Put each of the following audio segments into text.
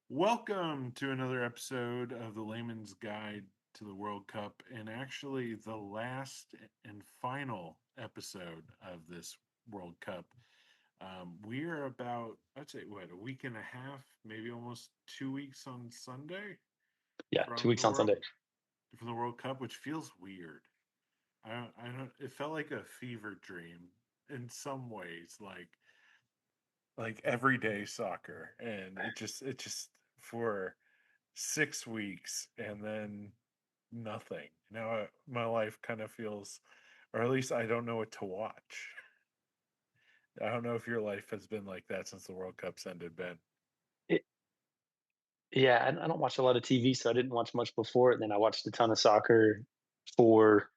Welcome to another episode of the Layman's Guide to the World Cup, and actually the last and final episode of this World Cup. We are about, I'd say, what, a week and a half, maybe almost 2 weeks on Sunday Yeah, two from the weeks on World Sunday. Cup, which feels weird. I don't. It felt like a fever dream in some ways, like everyday soccer, and it just for 6 weeks and then nothing. Now my life kind of feels, or at least I don't know what to watch. I don't know if your life has been like that since the World Cup's ended, Ben. It, yeah, I don't watch a lot of TV, so I didn't watch much before it. Then I watched a ton of soccer for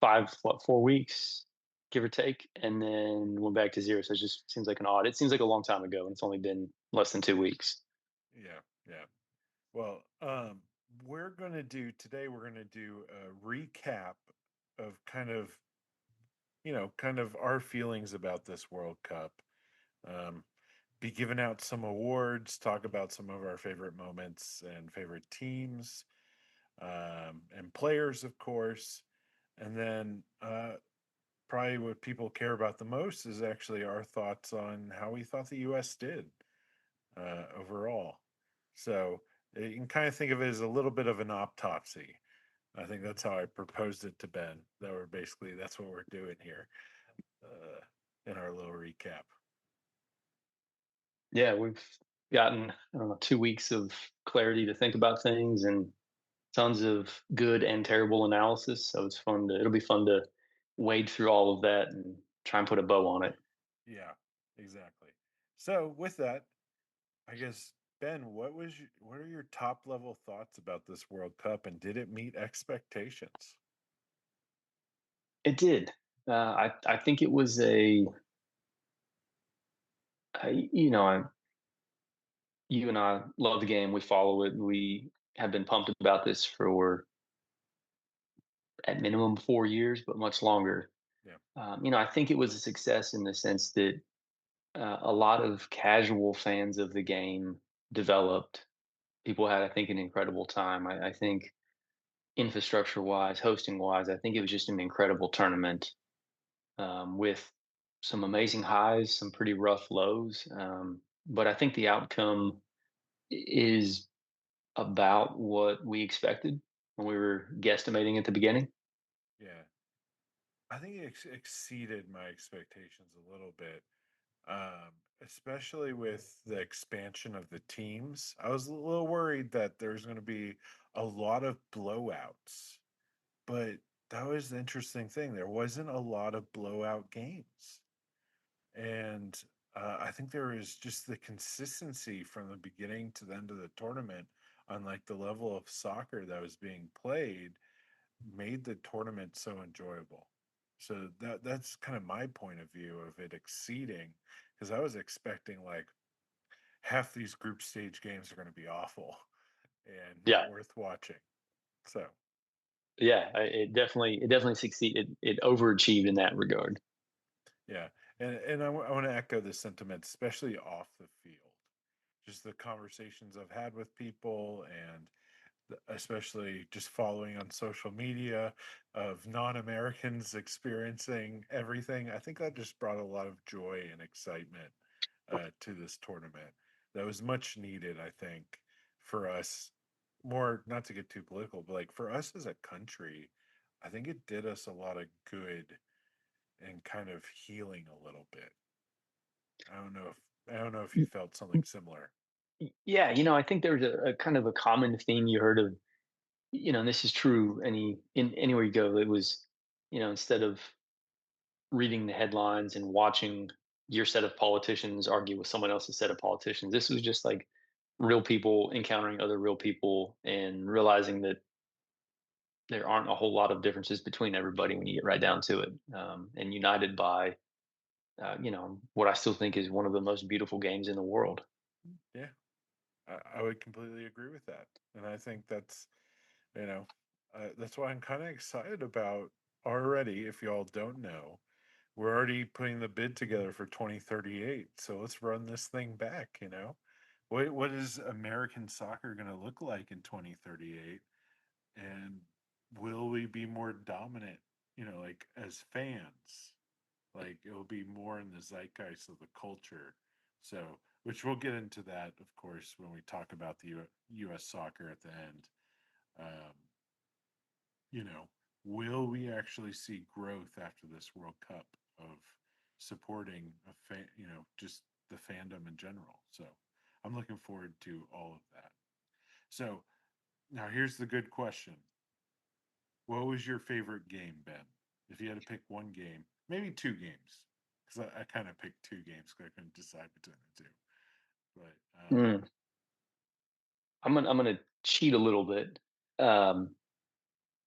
4 weeks, give or take, and then went back to zero. So it just seems like an odd. It seems like a long time ago, and it's only been less than 2 weeks. Yeah, yeah. Well, we're gonna do today. We're gonna do a recap of kind of our feelings about this World Cup. Um, be giving out some awards, talk about some of our favorite moments and favorite teams, and players, of course. And then probably what people care about the most is actually our thoughts on how we thought the U.S. did overall. So you can kind of think of it as a little bit of an autopsy. I think that's how I proposed it to Ben. That's what we're doing here in our little recap. Yeah, we've gotten I don't know 2 weeks of clarity to think about things and tons of good and terrible analysis. So it's fun to. It'll be fun to wade through all of that and try and put a bow on it. Yeah, exactly. So with that, I guess Ben, what are your top level thoughts about this World Cup, and did it meet expectations? It did. I think it was you and I love the game. We follow it. We have been pumped about this for at minimum 4 years, but much longer. Yeah, I think it was a success in the sense that a lot of casual fans of the game developed. People had, I think, an incredible time. I think infrastructure wise, hosting wise, I think it was just an incredible tournament with some amazing highs, some pretty rough lows. But I think the outcome is about what we expected when we were guesstimating at the beginning. yeah. I think it exceeded my expectations a little bit, especially with the expansion of the teams. I was a little worried that there's going to be a lot of blowouts, but that was the interesting thing. There wasn't a lot of blowout games. And I think there is just the consistency from the beginning to the end of the tournament on like the level of soccer that was being played made the tournament so enjoyable. So that's kind of my point of view of it exceeding, because I was expecting like half these group stage games are going to be awful and Yeah, not worth watching. So yeah, it definitely succeeded. It overachieved in that regard. yeah, and I want to echo the sentiment, especially off the field. Just the conversations I've had with people, and especially just following on social media of non-Americans experiencing everything. I think that just brought a lot of joy and excitement to this tournament. That was much needed, I think, for us. More not to get too political, but like for us as a country, I think it did us a lot of good and kind of healing a little bit. I don't know if you felt something similar. Yeah, I think there's a kind of a common theme you heard of, and this is true anywhere you go. It was, instead of reading the headlines and watching your set of politicians argue with someone else's set of politicians, this was just like real people encountering other real people and realizing that there aren't a whole lot of differences between everybody when you get right down to it, and united by, what I still think is one of the most beautiful games in the world. Yeah, I would completely agree with that, and I think you know that's why I'm kind of excited about already. If y'all don't know, we're already putting the bid together for 2038. So let's run this thing back. what is American soccer going to look like in 2038? And will we be more dominant, like as fans? Like it'll be more in the zeitgeist of the culture. So, which we'll get into that, of course, when we talk about the U.S. soccer at the end. Um, you know, will we actually see growth after this World Cup of supporting just the fandom in general? So, I'm looking forward to all of that. So, now here's the good question. What was your favorite game, Ben? If you had to pick one game, maybe two games, because I kind of picked two games because I couldn't decide between the two. But Mm, I'm gonna cheat a little bit. Um,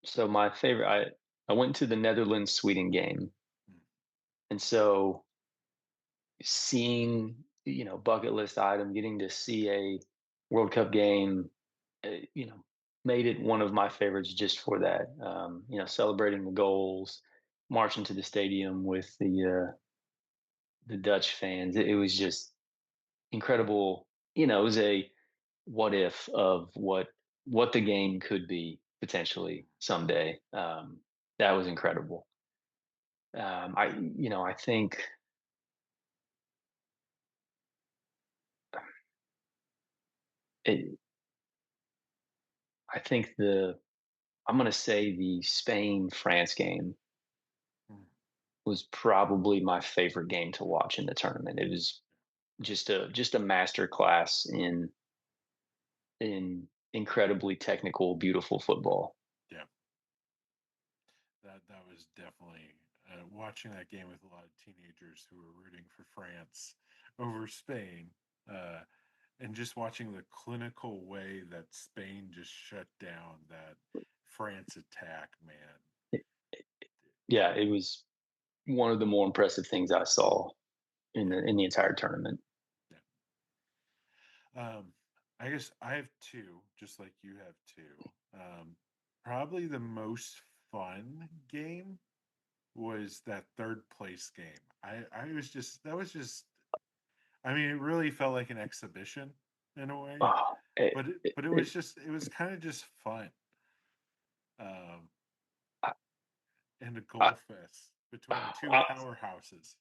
so my favorite, I went to the Netherlands Sweden game, mm, and so seeing, bucket list item, getting to see a World Cup game, made it one of my favorites just for that. Celebrating the goals, marching to the stadium with the Dutch fans. It was just incredible. It was a what if of what the game could be potentially mm, someday. That was incredible. I think it, I think I'm going to say the Spain France game mm, was probably my favorite game to watch in the tournament. It was just a master class in incredibly technical, beautiful football. yeah, that was definitely watching that game with a lot of teenagers who were rooting for France over Spain. Uh, and just watching the clinical way that Spain just shut down that France attack, man. Yeah, it was one of the more impressive things I saw in Yeah, the entire tournament. yeah. Um, I guess I have two, just like you have two. Probably the most fun game was that third place game. I was just that was just I mean, it really felt like an exhibition in a way, Oh, but it was just it was kind of just fun. Um, I, and a I, goal fest between two I, powerhouses.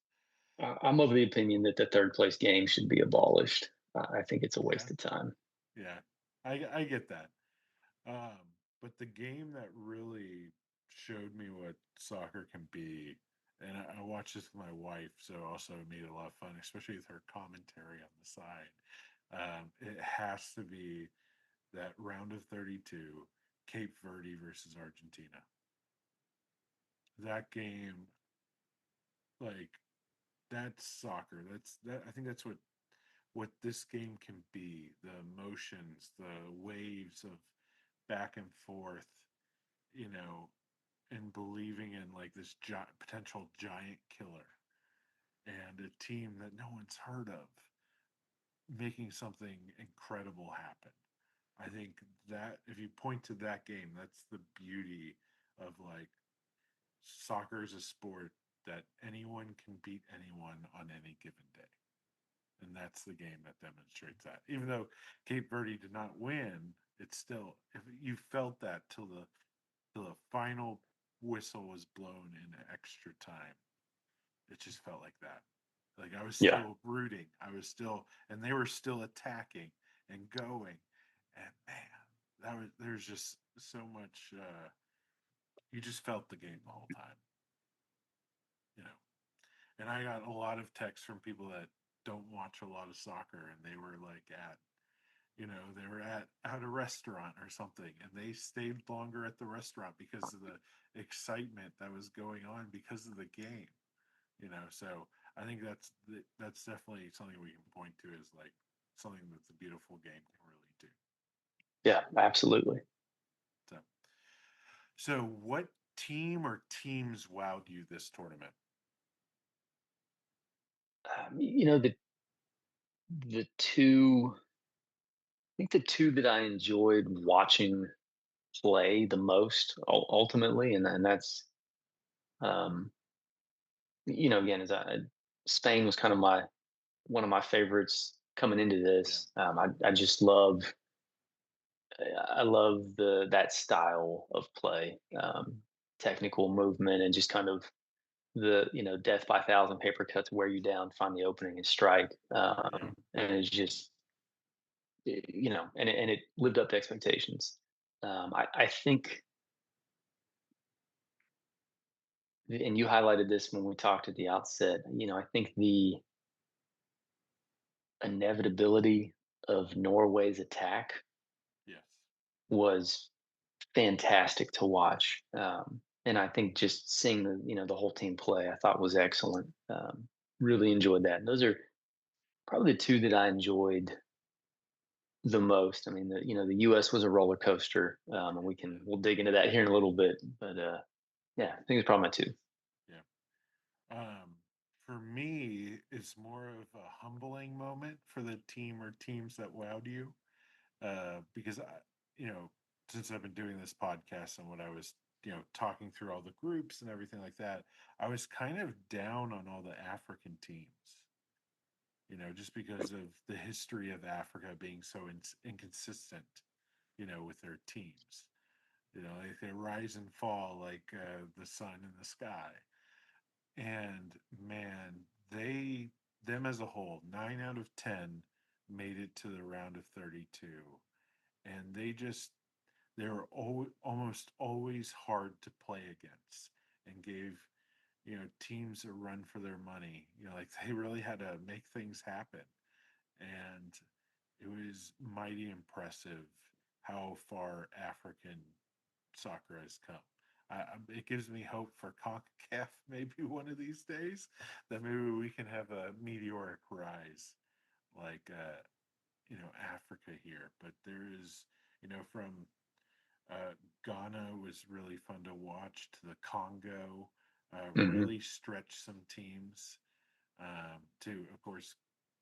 I'm of the opinion that the third place game should be abolished. I think it's a Yeah, waste of time. yeah, I get that. But the game that really showed me what soccer can be, and I watched this with my wife, so also it made it a lot of fun, especially with her commentary on the side. It has to be that round of 32, Cape Verde versus Argentina. That game, like that's soccer. That's that. I think that's what this game can be. The emotions, the waves of back and forth, you know, and believing in like this potential giant killer and a team that no one's heard of making something incredible happen. I think that if you point to that game, that's the beauty of like soccer is a sport that anyone can beat anyone on any given day. And that's the game that demonstrates that. Even though Cape Verde did not win, it's still if you felt that till the final whistle was blown in extra time. It just felt like that. Like I was Yeah, still rooting. I was still, and they were still attacking and going. And man, that was there's just so much. You just felt the game the whole time, you know. And I got a lot of texts from people that don't watch a lot of soccer, and they were like they were at a restaurant or something, and they stayed longer at the restaurant because of the excitement that was going on because of the game. So I think that's definitely something we can point to as like something that's a beautiful game can really do. yeah, absolutely. So, so what team or teams wowed you this tournament? The two, I think the two that I enjoyed watching play the most ultimately, and that's um, again, Spain was kind of my one of my favorites. coming into Yeah. this. I just love I love the that style of play, technical movement, and just kind of the death by thousand paper cuts, wear you down, find the opening, and strike. Yeah. And it's just and it lived up to expectations. I think, and you highlighted this when we talked at the outset. I think the inevitability of Norway's attack Yes. was fantastic to watch. And I think just seeing the whole team play, I thought was excellent. Really enjoyed that. And those are probably the two that I enjoyed the most. I mean, the U.S. was a roller coaster, and Yeah. we'll dig into that here in a little bit. But yeah, I think it's probably my two. Yeah. For me, it's more of a humbling moment for the team or teams that wowed you. Because you know, since I've been doing this podcast and what I was, talking through all the groups and everything like that, I was kind of down on all the African teams. Just because of the history of Africa being so inconsistent, with their teams. Like they rise and fall like the sun in the sky. And man, them as a whole, 9 out of 10 made it to the round of 32, and they were almost always hard to play against, and gave teams a run for their money. Like they really had to make things happen, and it was mighty impressive how far African soccer has come. It gives me hope for CONCACAF maybe one of these days, that maybe we can have a meteoric rise like Africa here. But there is, from uh, Ghana was really fun to watch, to the Congo, Hmm. really stretched some teams, to, of course,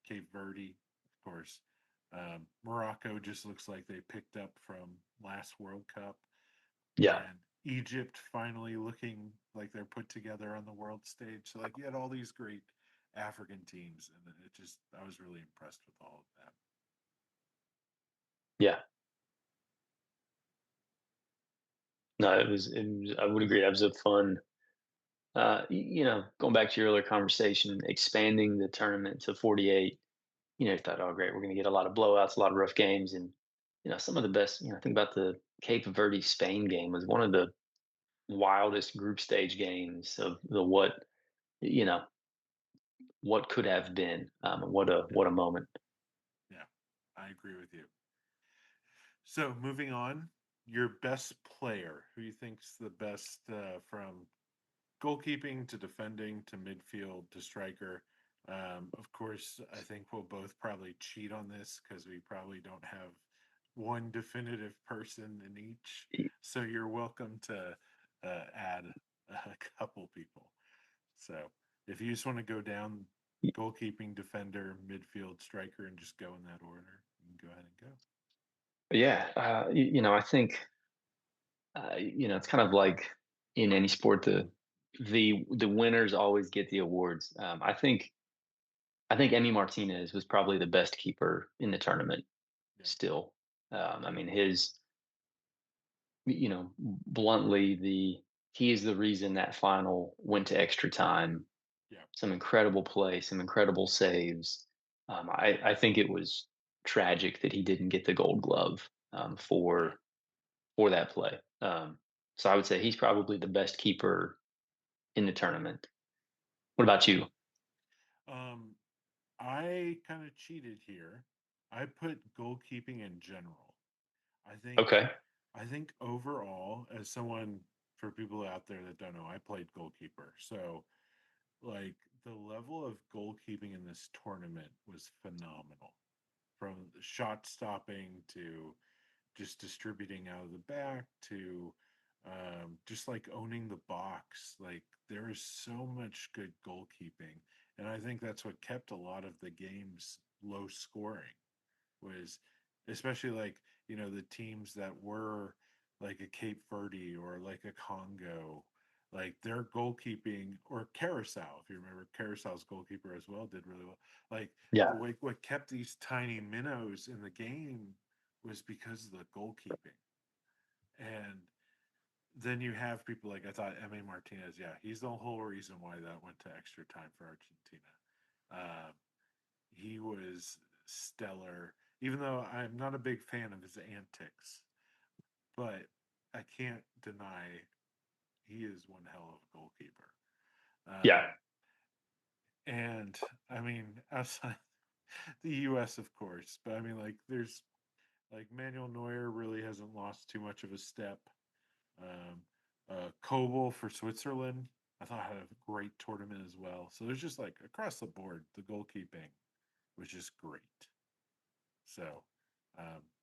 Cape Verde, of course. Morocco just looks like they picked up from last World Cup, Yeah, and Egypt finally looking like they're put together on the world stage. So, like, you had all these great African teams, and I was really impressed with all of that. yeah. No, I would agree. That was a fun. Going back to your earlier conversation, expanding the tournament to 48. You thought, oh, great, we're going to get a lot of blowouts, a lot of rough games, and some of the best. Think about the Cape Verde Spain game was one of the wildest group stage games of the you know what could have been. Yeah, What a moment. yeah, I agree with you. So, moving on, your best player, who you think's the best, from goalkeeping to defending to midfield to striker. Of course, I think we'll both probably cheat on this because we probably don't have one definitive person in each. Y- So you're welcome to add a couple people. So if you just want to go down y- goalkeeping, defender, midfield, striker, and just go in that order, you can go ahead and go. Yeah, I think it's kind of like in any sport, the winners always get the awards. I think Emi Martinez was probably the best keeper in the tournament. Yeah, Still, I mean, bluntly, the he is the reason that final went to extra time. yeah, Some incredible play, some incredible saves. I think it was tragic that he didn't get the Gold Glove, yeah, for that play. So I would say he's probably the best keeper in the tournament. What about yeah. you? Um, I kind of cheated here. I put goalkeeping in general. I think Okay. I think overall, as someone, for people out there that don't know, I played goalkeeper. So, like, the level of goalkeeping in this tournament was phenomenal. From shot stopping to just distributing out of the back to just like owning the box. Like, there is so much good goalkeeping, and I think that's what kept a lot of the games low scoring. Was especially like, the teams that were like a Cape Verde or like a Congo, Like their goalkeeping, or Carousel, if you remember, Carousel's goalkeeper as well did really well. Like Yeah. the way what kept these tiny minnows in the game was because of the goalkeeping. And then you have people like, I thought M.A. Martinez, yeah, he's the whole reason why that went to extra time for Argentina. Uh, he was stellar, even though I'm not a big fan of his antics, but I can't deny he is one hell of a goalkeeper. Yeah. And I mean, outside the U.S., of course, but I mean, like, there's like Manuel Neuer really hasn't lost too much of a step. Um, Kobel for Switzerland, I thought had a great tournament as well. So there's just like across the board, the goalkeeping was just great. So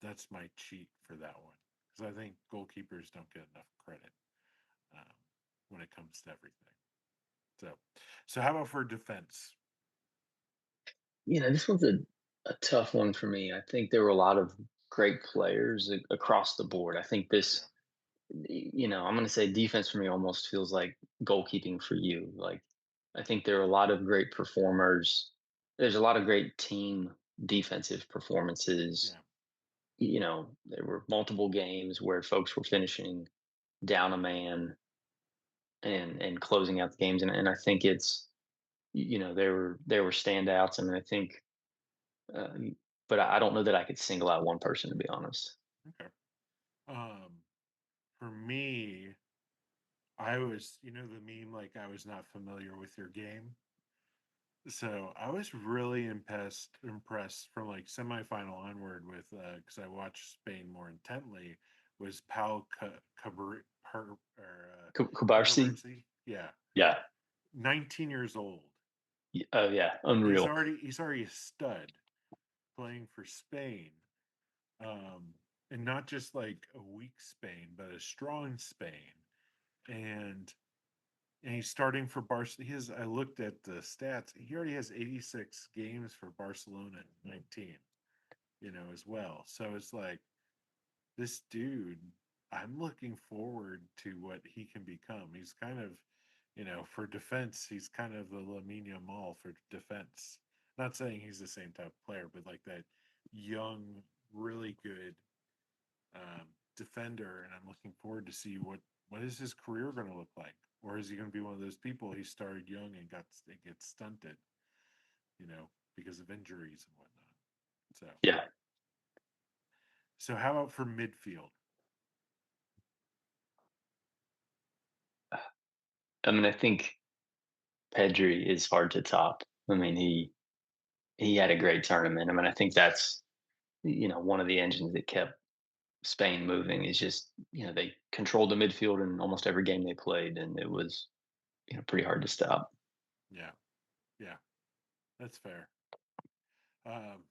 that's my cheat for that one, because I think goalkeepers don't get enough credit um, when it comes to everything. So, so how about for defense? This one's a tough one for me. I think there were a lot of great players across the board. I think Yeah, I'm going to say defense for me almost feels like goalkeeping for you. Like, I think there are a lot of great performers. There's a lot of great team defensive performances. yeah, There were multiple games where folks were finishing down a man and closing out the games. And I think there were standouts. I mean, I think, uh, but I don't know that I could single out one person, to be honest. okay. Um, for me, I was, the meme, like I was not familiar with your game. So I was really impressed from like semifinal onward with, because I watched Spain more intently, was Pau Kubarsi, Cabarruzzi. Yeah, yeah. 19 years old. Oh yeah, He's unreal. already he's already a stud playing for Spain. Um, and not just like a weak Spain, but a strong Spain. And he's starting for Barcelona. I looked at the stats. He already has 86 games for Barcelona in 19, as well. So it's like this dude, I'm looking forward to what he can become. He's kind of, for defense, he's kind of the Lamine Yamal for defense. Not saying he's the same type of player, but like that young, really good defender, and I'm looking forward to see what is his career going to look like, or is he going to be one of those people he started young and gets stunted, because of injuries and whatnot. So, Yeah, so how about for midfield? I mean, I think Pedri is hard to top. I mean, he had a great tournament. I mean, I think that's one of the engines that kept Spain moving. Is just they controlled the midfield in almost every game they played, and it was pretty hard to stop. Yeah, yeah, that's fair. Um,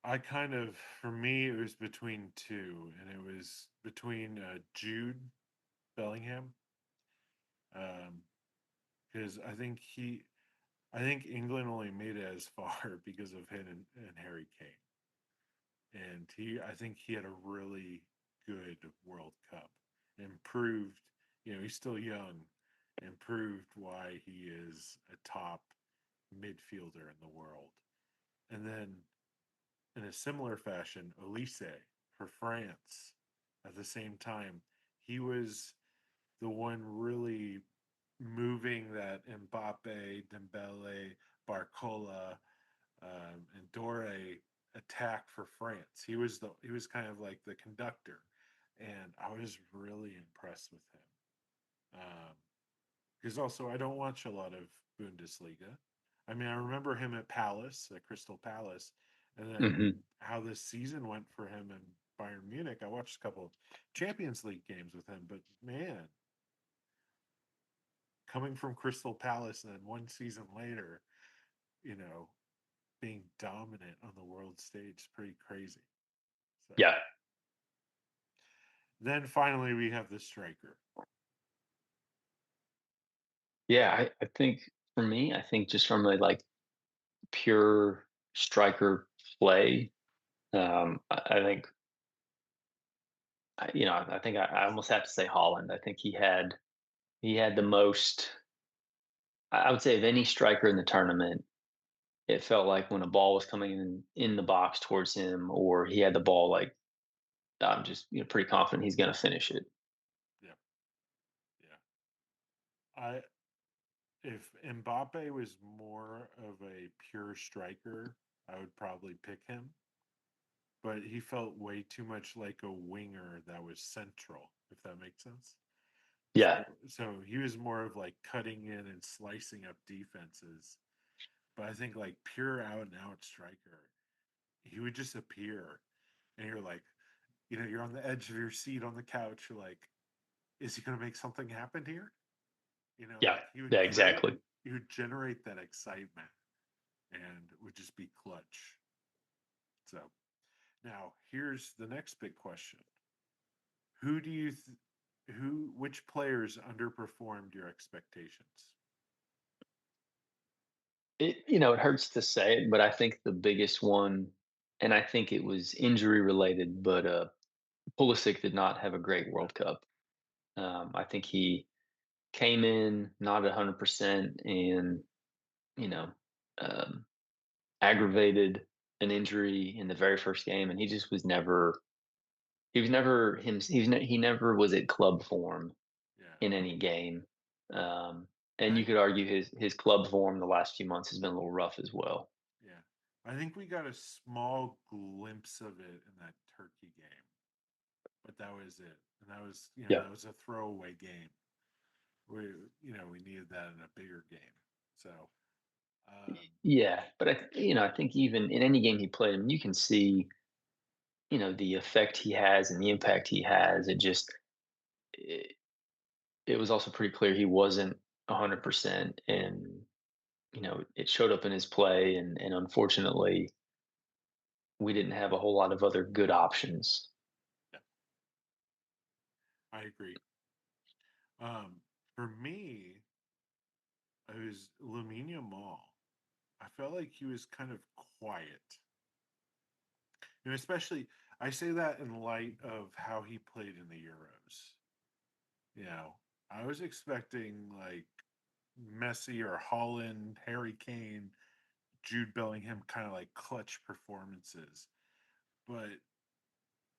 I kind of, for me, it was between two, and it was between Jude Bellingham, um, because I think England only made it as far because of him and Harry Kane. And I think he had a really good World Cup. Improved, he's still young, improved why he is a top midfielder in the world. And then in a similar fashion, Elise for France at the same time, he was the one really moving that Mbappe, Dembele, Barcola, and Dore attack for France. He was kind of like the conductor, and I was really impressed with him. Because also I don't watch a lot of Bundesliga. I mean, I remember him at Palace, at Crystal Palace, and then Hmm. how this season went for him in Bayern Munich. I watched a couple of Champions League games with him, but man, coming from Crystal Palace and then one season later, you know, being dominant on the world stage is pretty crazy. So Yeah, then finally we have the striker. yeah. I think for me, I think just from the like pure striker play, I think I think I almost have to say Holland. I think he had he had the most. I would say of any striker in the tournament, it felt like when a ball was coming in the box towards him, or he had the ball, like I'm just pretty confident he's going to finish it. Yeah, yeah. I If Mbappe was more of a pure striker, I would probably pick him. But he felt way too much like a winger that was central, if that makes sense. Yeah, So he was more of like cutting in and slicing up defenses. But I think like pure out and out striker, he would just appear, and you're like, you're on the edge of your seat on the couch. You're like, is he going to make something happen here? yeah, Like yeah, exactly. he would generate that excitement, and would just be clutch. So now here's the next big question: Who do you, th- which players underperformed your expectations? It hurts to say it, but I think the biggest one, and I think it was injury related, but Pulisic did not have a great Yeah, World Cup. I think he came in not 100% and you know um, aggravated an injury in the very first game, and he just was never. He was never him. He never was at club form yeah. in any game. Um, I and you think, could argue his club form the last few months has been a little rough as well. yeah, I think we got a small glimpse of it in that Turkey game, but that was it, and that was, Yeah. that was a throwaway game. We, we needed that in a bigger game. So, Yeah, but I think even in any game he played, I mean, you can see, the effect he has and the impact he has. It, it was also pretty clear he wasn't 100%, and it showed up in his play, and unfortunately, we didn't have a whole lot of other good options. yeah, I agree. Um, for me, it was Lamine Mall. I felt like he was kind of quiet. Especially I say that in light of how he played in the Euros. You know, I was expecting like Messi or Holland, Harry Kane, Jude Bellingham kind of like clutch performances. But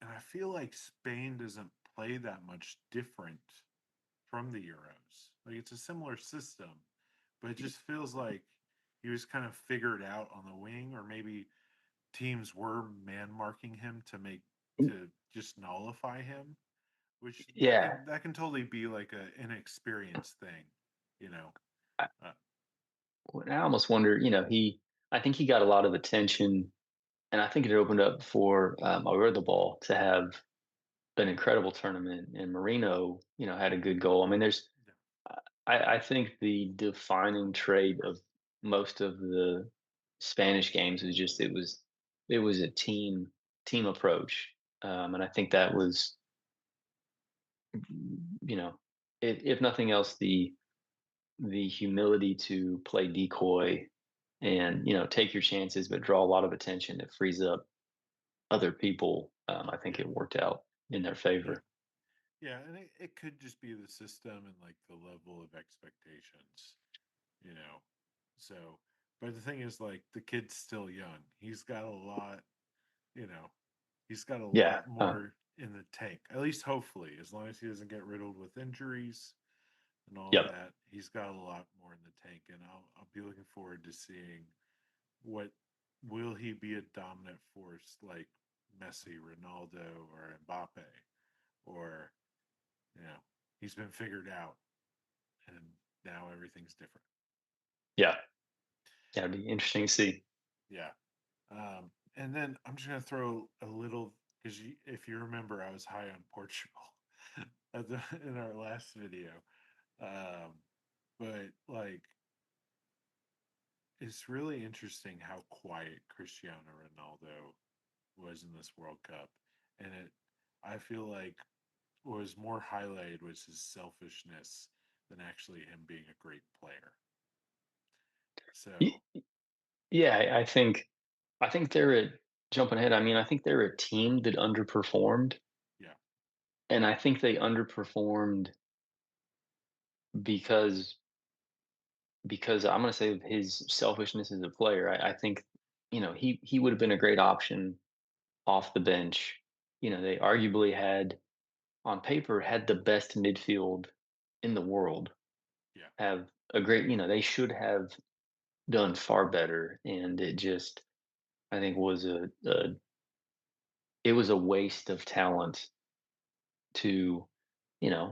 and I feel like Spain doesn't play that much different from the Euros. Like it's a similar system, but it just feels like he was kind of figured out on the wing, or maybe teams were man marking him to just nullify him, which Yeah, that can totally be like a inexperienced thing, you know. I, Uh, I almost wonder. I think he got a lot of attention, and I think it opened up for ball to have an incredible tournament, and Marino, had a good goal. I mean, yeah, I think the defining trait of most of the Spanish games was just it was a team approach, and I think that was, you know, if nothing else, the humility to play decoy and take your chances, but draw a lot of attention. It frees up other people. I think yeah, it worked out in their yeah, favor. yeah, and it could just be the system and like the level of expectations, you know. So, but the thing is, like, the kid's still young. He's got a lot, you know, he's got a Yeah. lot more in the tank. At least, hopefully, as long as he doesn't get riddled with injuries and all Yep. that, he's got a lot more in the tank. And I'll be looking forward to seeing what will he be a dominant force like Messi, Ronaldo, or Mbappe, or you know, he's been figured out, and now everything's different. Yeah. Yeah. It'd be interesting to see. Yeah. And then I'm just gonna throw a little, because if you remember, I was high on Portugal in our last video. Um, but like, it's really interesting how quiet Cristiano Ronaldo was in this World Cup, and I feel like what was more highlighted was his selfishness than actually him being a great player. So Y- Yeah. I think they're jumping ahead. I mean, I think they're a team that underperformed, yeah, and I think they underperformed because I'm going to say his selfishness as a player. I think he would have been a great option off the bench. They arguably had on paper had the best midfield in the world. Yeah. Have a great they should have done far better, and it just I think was it was a waste of talent to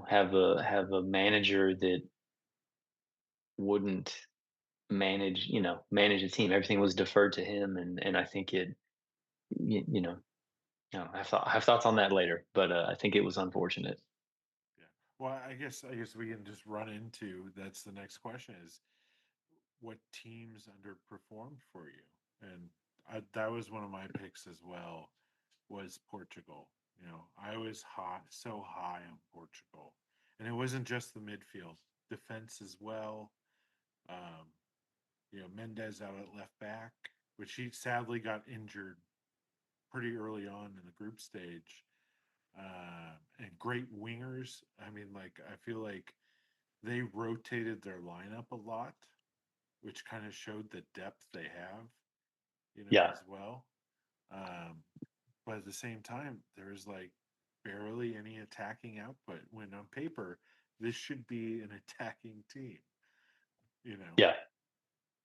have a manager that wouldn't manage a team. Everything was deferred to him, and I think you know I have thoughts on that later, but I think it was unfortunate. Yeah. Well, I guess we can just run into that's the next question is what teams underperformed for you? And that was one of my picks as well was Portugal. I was so high on Portugal. And it wasn't just the midfield, defense as well. Um, Mendez out at left back, which he sadly got injured pretty early on in the group stage. And great wingers. I mean, like, I feel like they rotated their lineup a lot, which kind of showed the depth they have, Yeah, as well. Um, but at the same time, there's like barely any attacking output when on paper, this should be an attacking team, you know? yeah,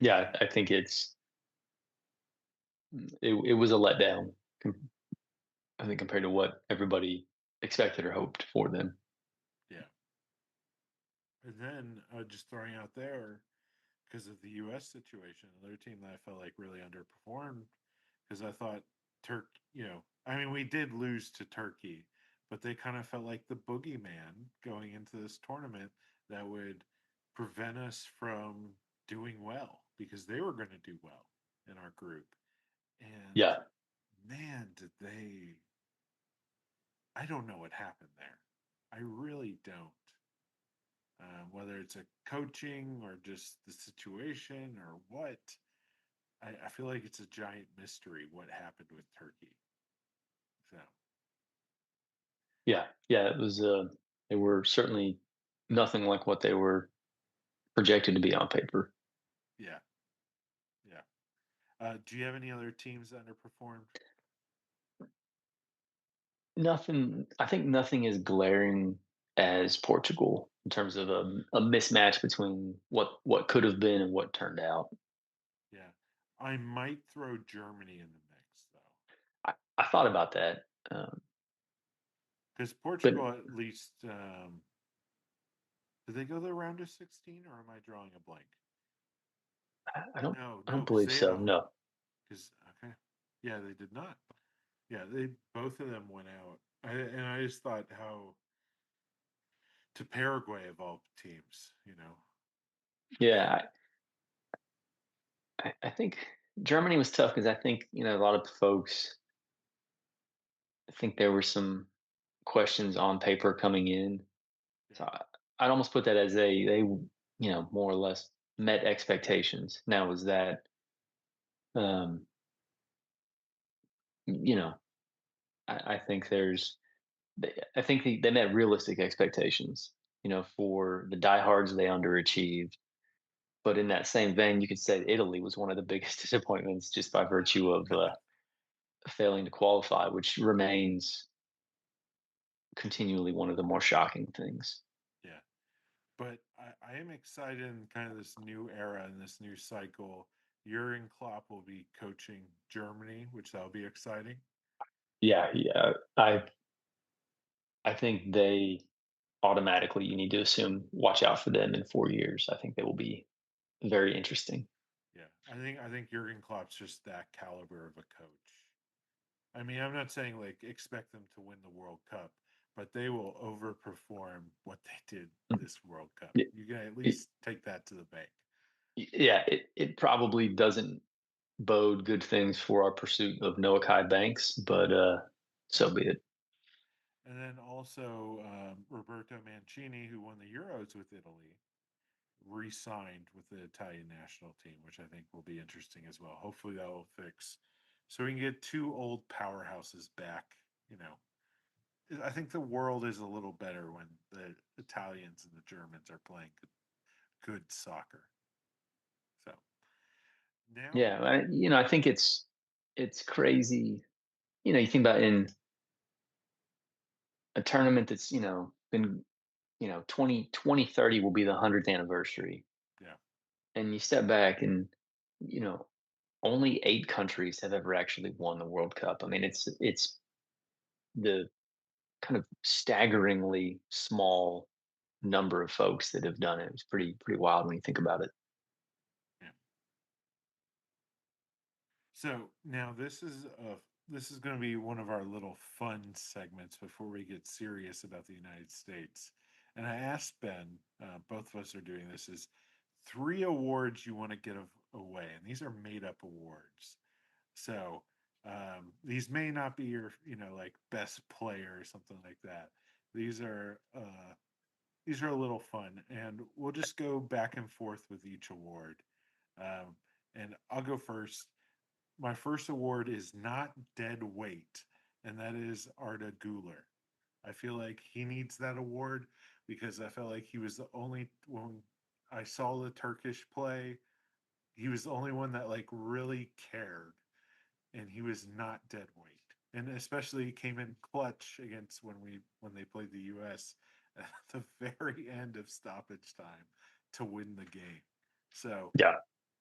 yeah. And I think it was a letdown. I think compared to what everybody expected or hoped for them. yeah. And then just throwing out there, because of the U.S. situation, another team that I felt like really underperformed because I thought I mean, we did lose to Turkey, but they kind of felt like the boogeyman going into this tournament that would prevent us from doing well because they were going to do well in our group. And Yeah, man, I don't know what happened there. I really don't. Whether it's a coaching or just the situation or what, I feel like it's a giant mystery what happened with Turkey. So, yeah, yeah. It was. They were certainly nothing like what they were projected to be on paper. yeah, yeah. Do you have any other teams that underperformed? Nothing. I think nothing is glaring as Portugal in terms of a mismatch between what could have been and what turned out. Yeah. I might throw Germany in the mix, though, I thought about that, because but Portugal at least, did they go the round of 16 or am I drawing a blank? I don't. No, I no, don't because believe they had so. a, No. because, okay. Yeah, they did not. Yeah, they both of them went out. And I just thought how to Paraguay of all teams. Yeah, I think Germany was tough because I think a lot of folks. I think there were some questions on paper coming in, Yeah. so I'd almost put that as they more or less met expectations. Now was that um, you know I think I think they met realistic expectations. For the diehards, they underachieved. But in that same vein, you could say Italy was one of the biggest disappointments just by virtue of failing to qualify, which remains continually one of the more shocking things. Yeah. But I am excited in kind of this new era and this new cycle. Jurgen Klopp will be coaching Germany, which that'll be exciting. Yeah, yeah. I think they automatically you need to assume watch out for them in 4 years. I think they will be very interesting. Yeah, I think Jurgen Klopp's just that caliber of a coach. I mean, I'm not saying like expect them to win the World Cup, but they will overperform what they did this World Cup. Y- You can at y- least take that to the bank. Yeah, it probably doesn't bode good things for our pursuit of Noah Kai Banks, but Yeah. so be it. And then also Roberto Mancini, who won the Euros with Italy, re-signed with the Italian national team, which I think will be interesting as well. Hopefully that will fix so we can get two old powerhouses back, I think the world is a little better when the Italians and the Germans are playing good soccer. So now, Yeah, I think it's crazy. You think about in a tournament that's been 2030 will be the 100th anniversary, yeah, and you step back and you know only 8 countries have ever actually won the World Cup. I mean, it's the kind of staggeringly small number of folks that have done it. It's pretty wild when you think about it. yeah. So now this is going to be one of our little fun segments before we get serious about the United States. And I asked Ben, both of us are doing this, is 3 awards you want to get away, and these are made up awards. So these may not be your, like best player or something like that. These are uh, these are a little fun, and we'll just go back and forth with each award. Um, and I'll go first. My first award is not dead weight, and that is Arda Guler. I feel like he needs that award because I felt like he was the only when I saw the Turkish play, he was the only one that like really cared, and he was not dead weight. And especially came in clutch against when they played the U.S. at the very end of stoppage time to win the game. So Yeah,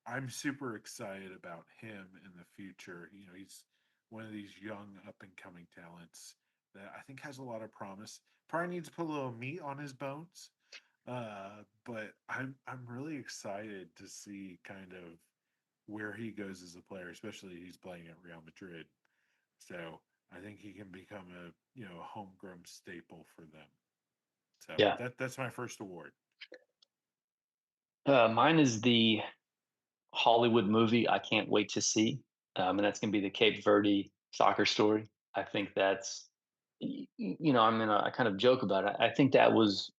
I'm super excited about him in the future. He's one of these young up and coming talents that I think has a lot of promise. Probably needs to put a little meat on his bones. But I'm really excited to see kind of where he goes as a player, especially he's playing at Real Madrid. So I think he can become a homegrown staple for them. So yeah. that's my first award. Mine is the Hollywood movie I can't wait to see, and that's going to be the Cape Verde soccer story. I Yeah, think that's, I kind of joke about it. I think that was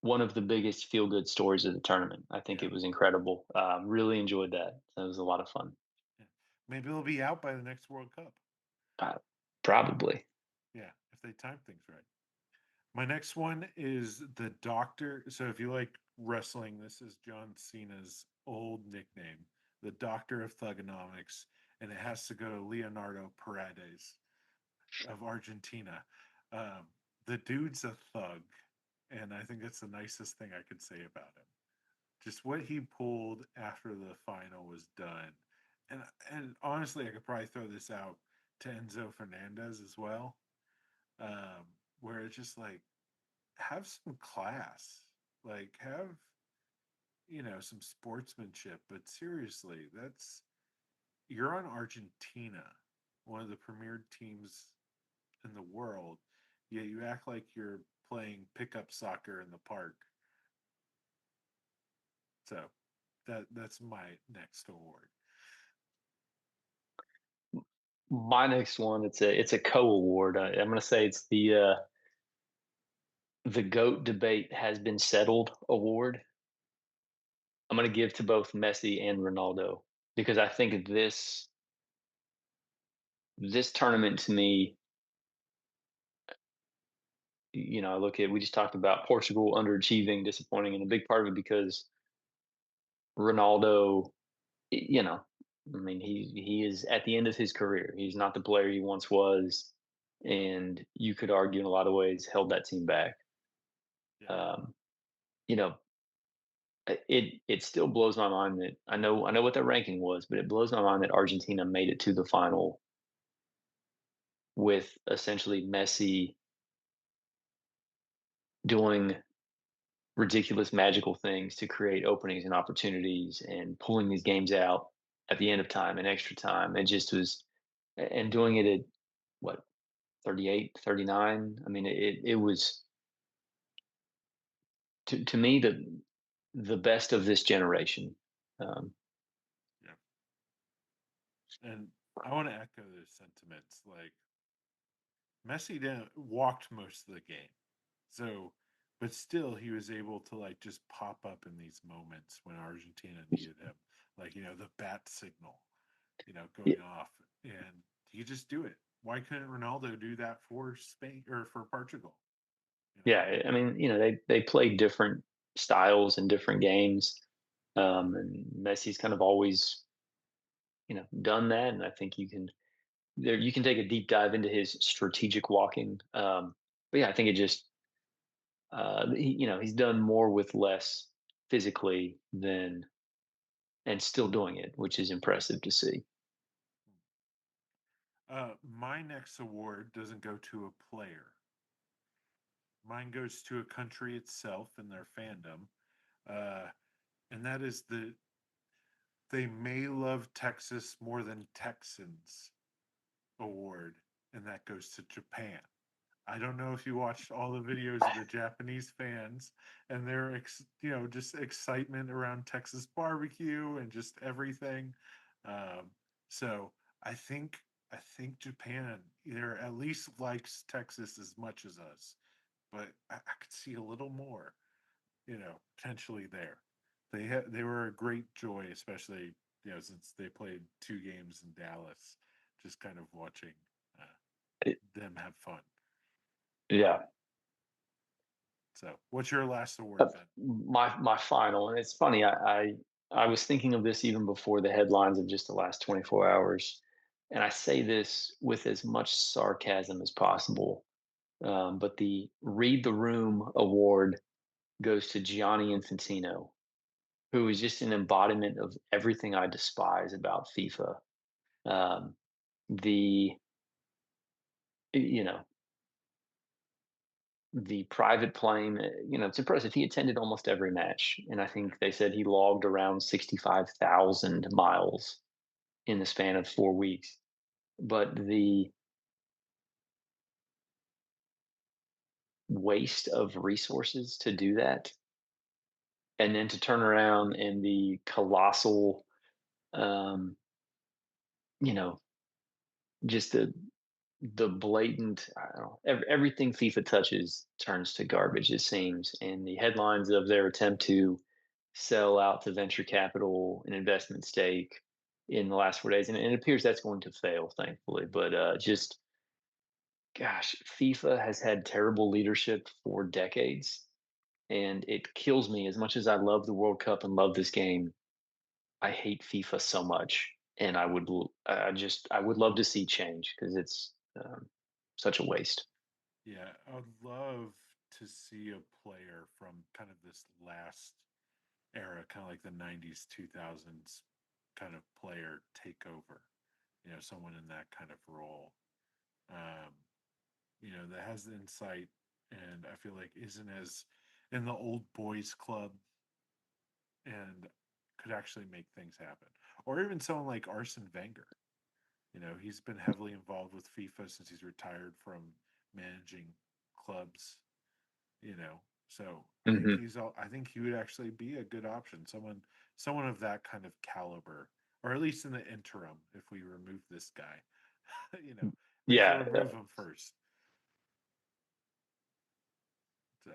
one of the biggest feel good stories of the tournament. I think yeah, it was incredible. Really enjoyed that. That was a lot of fun. yeah. Maybe it'll be out by the next World Cup. Uh, Probably. Yeah, if they time things right. My next one is the Doctor. So if you like wrestling, this is John Cena's old nickname, the Doctor of Thugonomics, and it has to go to Leonardo Paredes of Argentina. Um, the dude's a thug, and I think that's the nicest thing I could say about him. Just what he pulled after the final was done, and honestly, I could probably throw this out to Enzo Fernandez as well, where it's just like have some class, like have some sportsmanship. But seriously, that's you're on Argentina, one of the premier teams in the world, yet you act like you're playing pickup soccer in the park. So that's my next award. My next one, it's a co-award. I'm going to say it's the GOAT debate has been settled award. I'm going to give to both Messi and Ronaldo because I think this tournament to me, I look at we just talked about Portugal underachieving, disappointing, and a big part of it because Ronaldo, you know, I mean he is at the end of his career. He's not the player he once was, and you could argue in a lot of ways held that team back. Yeah, Um, you know, it still blows my mind that I know what their ranking was, but it blows my mind that Argentina made it to the final with essentially Messi doing ridiculous magical things to create openings and opportunities and pulling these games out at the end of time and extra time. It just was and doing it at what 38, 39. I mean it was to me the best of this generation. Um, yeah. And I want to echo those sentiments. Like Messi didn't walked most of the game. So, but still, he was able to like just pop up in these moments when Argentina needed him, like the bat signal, going y- off, and he just do it. Why couldn't Ronaldo do that for Spain or for Portugal? You know, Yeah, I mean, they play different styles and different games, and Messi's kind of always, done that, and I think you can take a deep dive into his strategic walking. But yeah, I think it just he's done more with less physically than and still doing it, which is impressive to see. my next award doesn't go to a player. Mine goes to a country itself and their fandom, uh, and that is they may love Texas more than Texans award, and that goes to Japan. I don't know if you watched all the videos of the Japanese fans and their just excitement around Texas barbecue and just everything. Um, so I think Japan either at least likes Texas as much as us, but I could see a little more, potentially there. They were a great joy, especially since they played two games in Dallas, just kind of watching uh, It- them have fun. yeah. So, what's your last award Uh, then? my final, and it's funny. I was thinking of this even before the headlines of just the last 24 hours, and I say this with as much sarcasm as possible. But the Read the Room award goes to Gianni Infantino, who is just an embodiment of everything I despise about FIFA. Yeah, Um, the you know the private plane, it's impressive. He attended almost every match, and I yeah, think they said he logged around 65,000 miles in the span of 4 weeks. But the waste of resources to do that, and then to turn around and the colossal, um, you know, just the blatant, I don't know, everything FIFA touches turns to garbage, it seems. And the headlines of their attempt to sell out to venture capital an investment stake in the last 4 days, and it appears that's going to fail, thankfully. But just gosh, FIFA has had terrible leadership for decades, and it kills me. As much as I love the World Cup and love this game, I hate FIFA so much, and I would love to see change because it's such a waste. yeah. I would love to see a player from kind of this last era, kind of like the '90s, 2000s kind of player take over. Someone in that kind of role. Um, that has the insight, and I feel like isn't as in the old boys club and could actually make things happen. Or even someone like Arsene Wenger. He's been heavily involved with FIFA since he's retired from managing clubs, So Hmm. I think he would actually be a good option. Someone of that kind of caliber, or at least in the interim, if we remove this guy. We have to Yeah, remove him first. So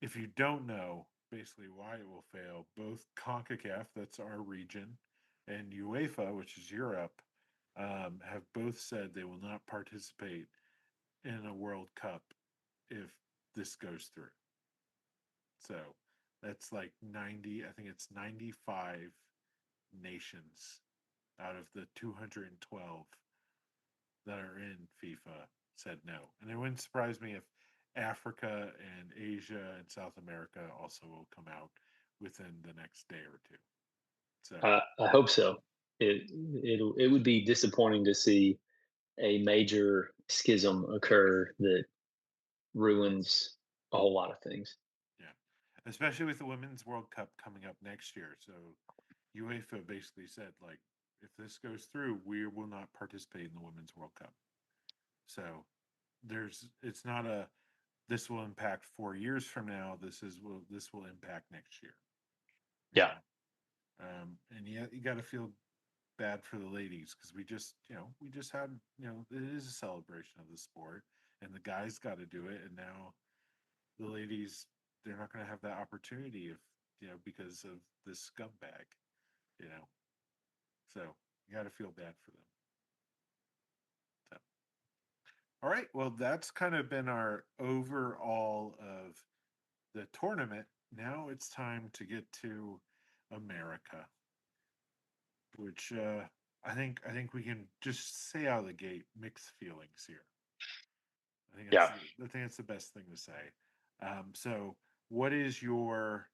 if you don't know basically why it will fail, both CONCACAF, that's our region, and UEFA, which is Europe, have both said they will not participate in a World Cup if this goes through. So that's like 90, I think it's 95 nations out of the 212 that are in FIFA said no. And it wouldn't surprise me if Africa and Asia and South America also will come out within the next day or two. So, I hope so. It would be disappointing to see a major schism occur that ruins a whole lot of things. yeah, especially with the Women's World Cup coming up next year. So, UEFA basically said, like, if this goes through, we will not participate in the Women's World Cup. So, it's not a, this will impact 4 years from now. This will impact next year, you Yeah, know. And yeah, you got to feel bad for the ladies because we just had, it is a celebration of the sport, and the guys got to do it, and now the ladies, they're not going to have that opportunity if because of this scumbag, you know. So you got to feel bad for them. So All right. Well, that's kind of been our overall of the tournament. Now it's time to get to America, which I think we can just say out of the gate mixed feelings here. Yeah. I think that's the best thing to say. So, what is your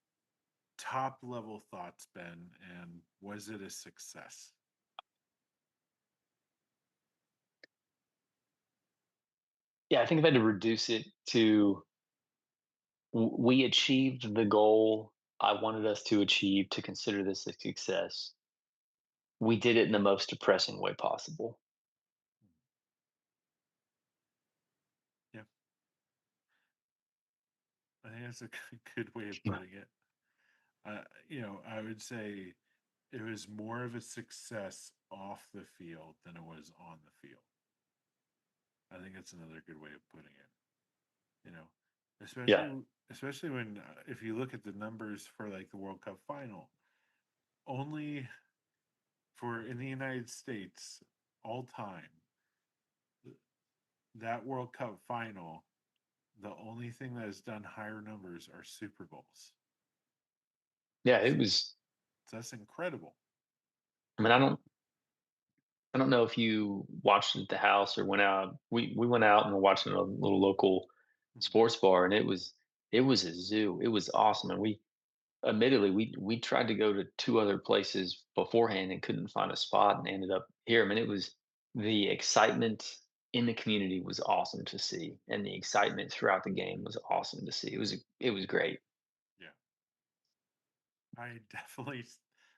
top level thoughts, Ben? And was it a success? Yeah, I think if I had to reduce it to we achieved the goal I wanted us to achieve to consider this a success. We did it in the most depressing way possible. Yeah, I think that's a good way of putting it. I would say it was more of a success off the field than it was on the field. I think that's another good way of putting it. You know, Yeah. especially when if you look at the numbers for like the World Cup final, only for in the United States all time that World Cup final, the only thing that has done higher numbers are Super Bowls. Yeah, it So was that's incredible. I mean, I don't know if you watched it at the house or went out. We went out and were watching a little local Mhm. sports bar, and it was a zoo. It was awesome, and we admittedly we tried to go to two other places beforehand and couldn't find a spot, and ended up here. I mean, it was the excitement in the community was awesome to see, and the excitement throughout the game was awesome to see. It was great. Yeah, I definitely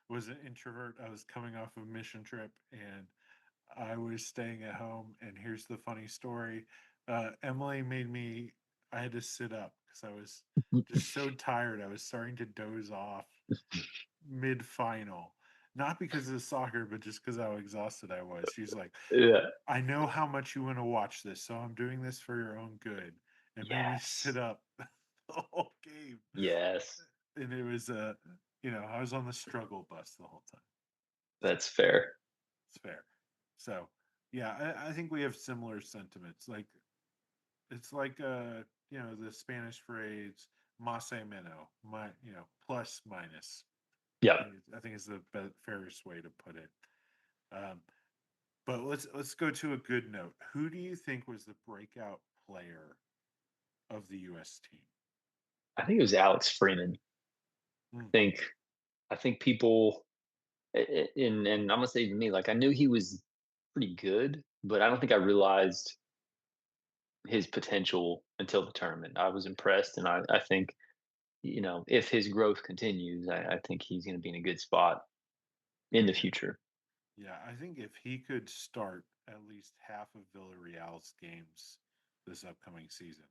was an introvert. I was coming off a mission trip and I was staying at home. And here's the funny story: Emily made me. I had to sit up because I was just so tired. I was starting to doze off mid final, not because of the soccer, but just because how exhausted I was. She's like, Yeah. "I know how much you want to watch this, so I'm doing this for your own good," and made me sit Yes. up the whole game. Yes. And it was I was on the struggle bus the whole time. So That's fair. it's fair. So yeah, I think we have similar sentiments. Like it's like the Spanish phrase "más o menos," plus minus. Yeah. I think is the fairest way to put it. Um, but let's go to a good note. Who do you think was the breakout player of the U.S. team? I think it was Alex Freeman. Mm, think I think people and I'm gonna say to me, like I knew he was pretty good, but I don't think I realized his potential until the tournament. I was impressed, and I think if his growth continues, I think he's going to be in a good spot in the yeah, future. yeah. I think if he could start at least half of Villarreal's games this upcoming season,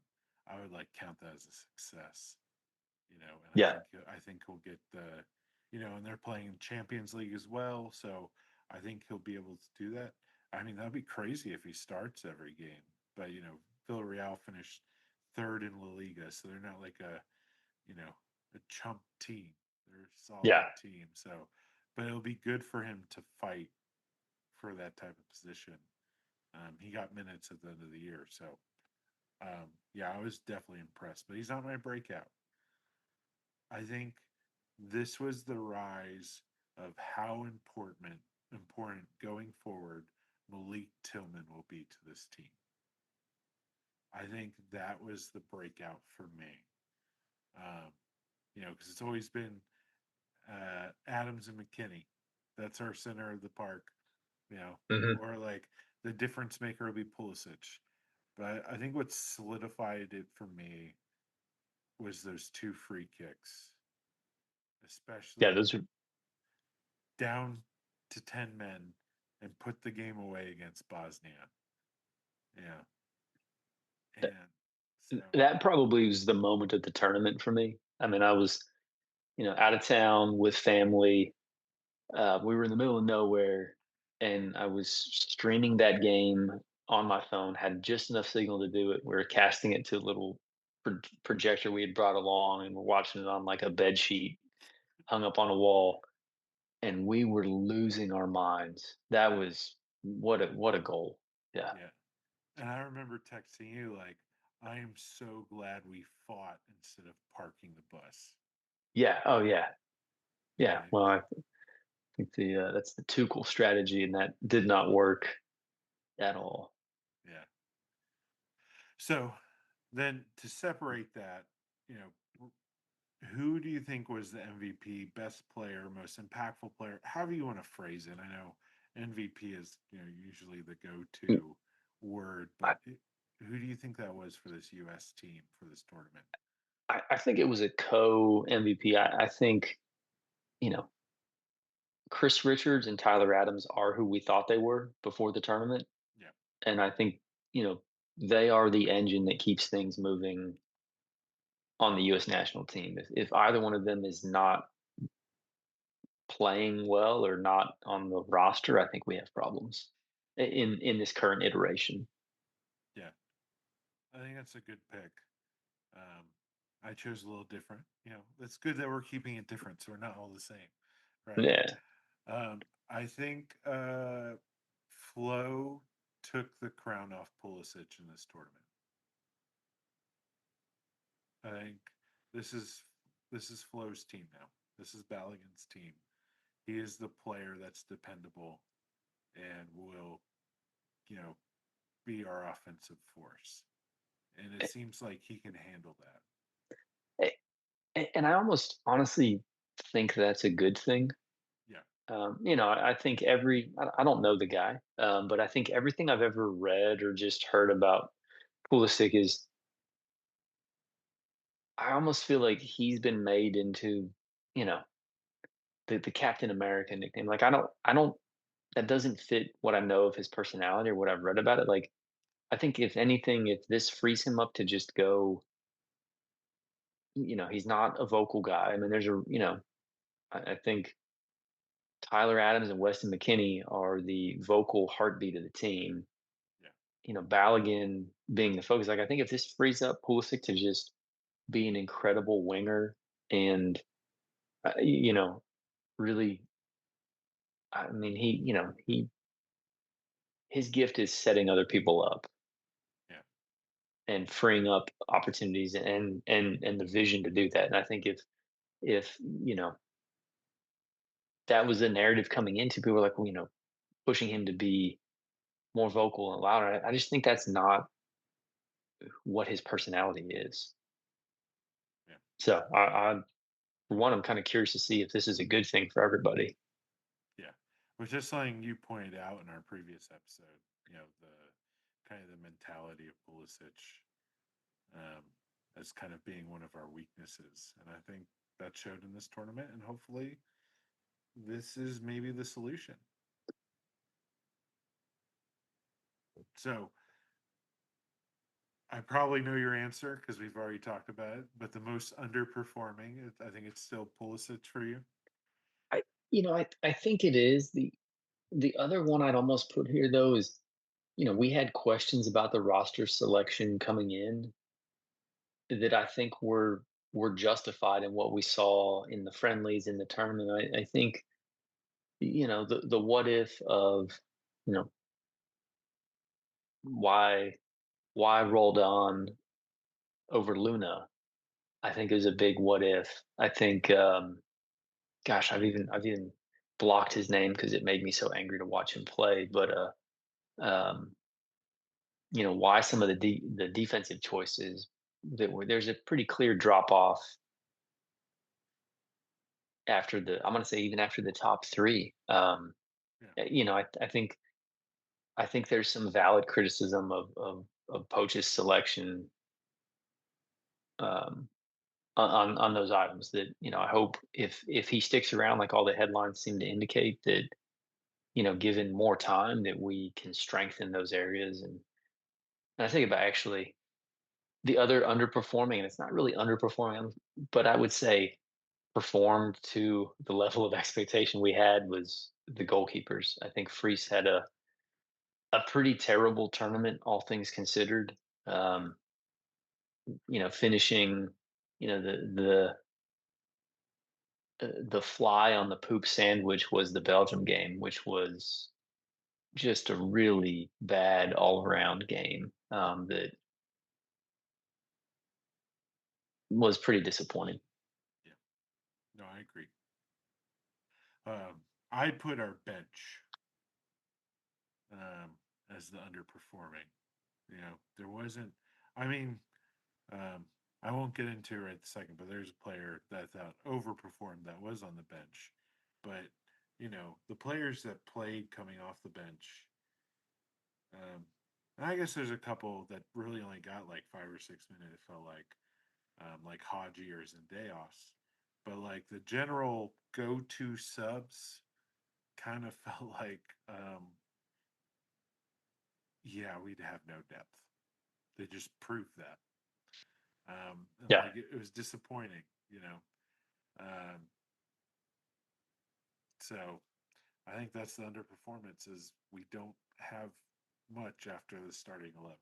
I would like count that as a success. And Yeah, I think he'll get and they're playing Champions League as well, so I think he'll be able to do that. I mean, that'd be crazy if he starts every game. But Villarreal finished third in La Liga, so they're not like a chump team. They're a yeah, solid team. So, but it'll be good for him to fight for that type of position. He got minutes at the end of the year, so yeah, I was definitely impressed. But he's not my breakout. I think this was the rise of how important going forward Malik Tillman will be to this team. I think that was the breakout for me. Um, because it's always been Adams and McKinney. That's our center of the park, hmm or like the difference maker will be Pulisic. But I think what solidified it for me was those two free kicks, yeah. especially Those are down to 10 men and put the game away against Bosnia. Yeah. And so, that probably was the moment of the tournament for me. I mean, I was out of town with family. We were in the middle of nowhere, and I was streaming that game on my phone. Had just enough signal to do it. We were casting it to a little projector we had brought along, and we're watching it on like a bed sheet hung up on a wall, and we were losing our minds. That was what a goal. Yeah. yeah. And I remember texting you like, "I am so glad we fought instead of parking the bus." Yeah. Oh yeah. Yeah. Right? Well, I think that's the Tuchel strategy, and that did not work at all. Yeah. So then to separate that, you know, who do you think was the MVP, best player, most impactful player? However you want to phrase it. I know MVP is, usually the Mm, go-to word, I, but who do you think that was for this U.S. team for this tournament? I think it was a co MVP. I think you know Chris Richards and Tyler Adams are who we thought they were before the tournament, Yeah, and I think you know they are the engine that keeps things moving on the U.S. national team. If either one of them is not playing well or not on the roster, I think we have problems in this current iteration. yeah. I think that's a good pick. Um, I chose a little different. It's good that we're keeping it different, so we're not all the same, right? Yeah. I think Flo took the crown off Pulisic in this tournament. I think this is this is Flo's team now. This is Balogun's team. He is the player that's dependable and will, you know, be our offensive force. And it seems like he can handle that. A- and I almost honestly think that's a good thing. Yeah. I think I don't know the guy, but I think everything I've ever read or just heard about Pulisic is I almost feel like he's been made into, you know, the Captain America nickname. Like I don't that doesn't fit what I know of his personality or what I've read about it. Like I think if anything, if this frees him up to just go, he's not a vocal guy. I mean, I think Tyler Adams and Weston McKinney are the vocal heartbeat of the team. Yeah. Balogun being the focus. Like I think if this frees up Pulisic to just be an incredible winger and really, I mean, his gift is setting other people up Yeah. and freeing up opportunities and the vision to do that. And I think if that was the narrative coming into people were like, well, pushing him to be more vocal and louder. I just think that's not what his personality is. Yeah. So for one, I'm kind of curious to see if this is a good thing for everybody. Yeah. Which just something you pointed out in our previous episode, the kind of the mentality of Pulisic um, as kind of being one of our weaknesses. And I think that showed in this tournament. And hopefully, this is maybe the solution. So I probably know your answer because we've already talked about it. But the most underperforming, I think it's still Pulisic for you. I think it is the other one I'd almost put here though is we had questions about the roster selection coming in that I think were justified in what we saw in the friendlies in the tournament. I think the what if of you know why why rolled on over Luna. I think is a big what if. I think gosh I've even blocked his name because it made me so angry to watch him play. But um, why some of the defensive choices that were there's a pretty clear drop off after the I'm going to say even after the top three. Yeah. I think there's some valid criticism of Poach's selection um, on those items that I hope if he sticks around like all the headlines seem to indicate that given more time that we can strengthen those areas and I think about actually the other underperforming and it's not really underperforming but I would say performed to the level of expectation we had was the goalkeepers. I think Freese had a pretty terrible tournament, all things considered. Yeah. Um, finishing, the fly on the poop sandwich was the Belgium game, which was just a really bad all around game that was pretty disappointing. Yeah. No, I agree. I'd put our bench um, as the underperforming. You know, there wasn't. I mean, um, I won't get into it right this second, but there's a player that I thought overperformed that was on the bench. But you know, the players that played coming off the bench, and I guess there's a couple that really only got like 5 or 6 minutes. It felt like Haji or Zendeos. But like the general go-to subs kind of felt like, yeah, we'd have no depth. They just proved that. And Yeah, like it was disappointing, you know. Um, so I think that's the underperformance is we don't have much after the starting 11.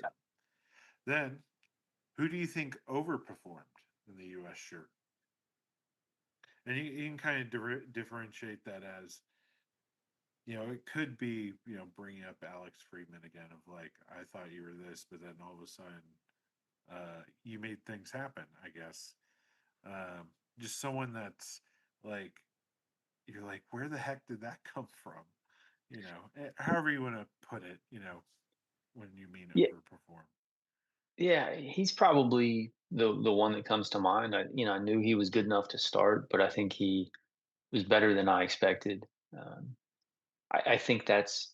So then, who do you think overperformed in the U.S. shirt? And you can kind of differentiate that as, you know, it could be, you know, bringing up Alex Friedman again of like, I thought you were this, but then all of a sudden you made things happen, I guess. Um, just someone that's like, you're like, where the heck did that come from? You know, however you want to put it, you know, when you mean yeah, overperform. yeah. He's probably the one that comes to mind. I knew he was good enough to start, but I think he was better than I expected. Um, I think that's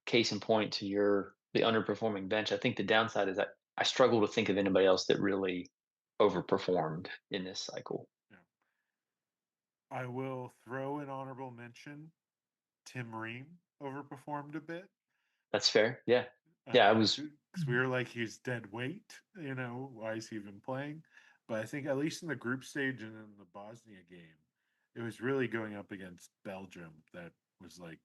case in point to the underperforming bench. I think the downside is that I struggle to think of anybody else that really overperformed in this cycle. Yeah. I will throw an honorable mention. Tim Ream overperformed a bit. That's fair. Yeah. Yeah, I was. Because we were like he's dead weight. You know, why is he even playing? But I think at least in the group stage and in the Bosnia game, it was really going up against Belgium that was like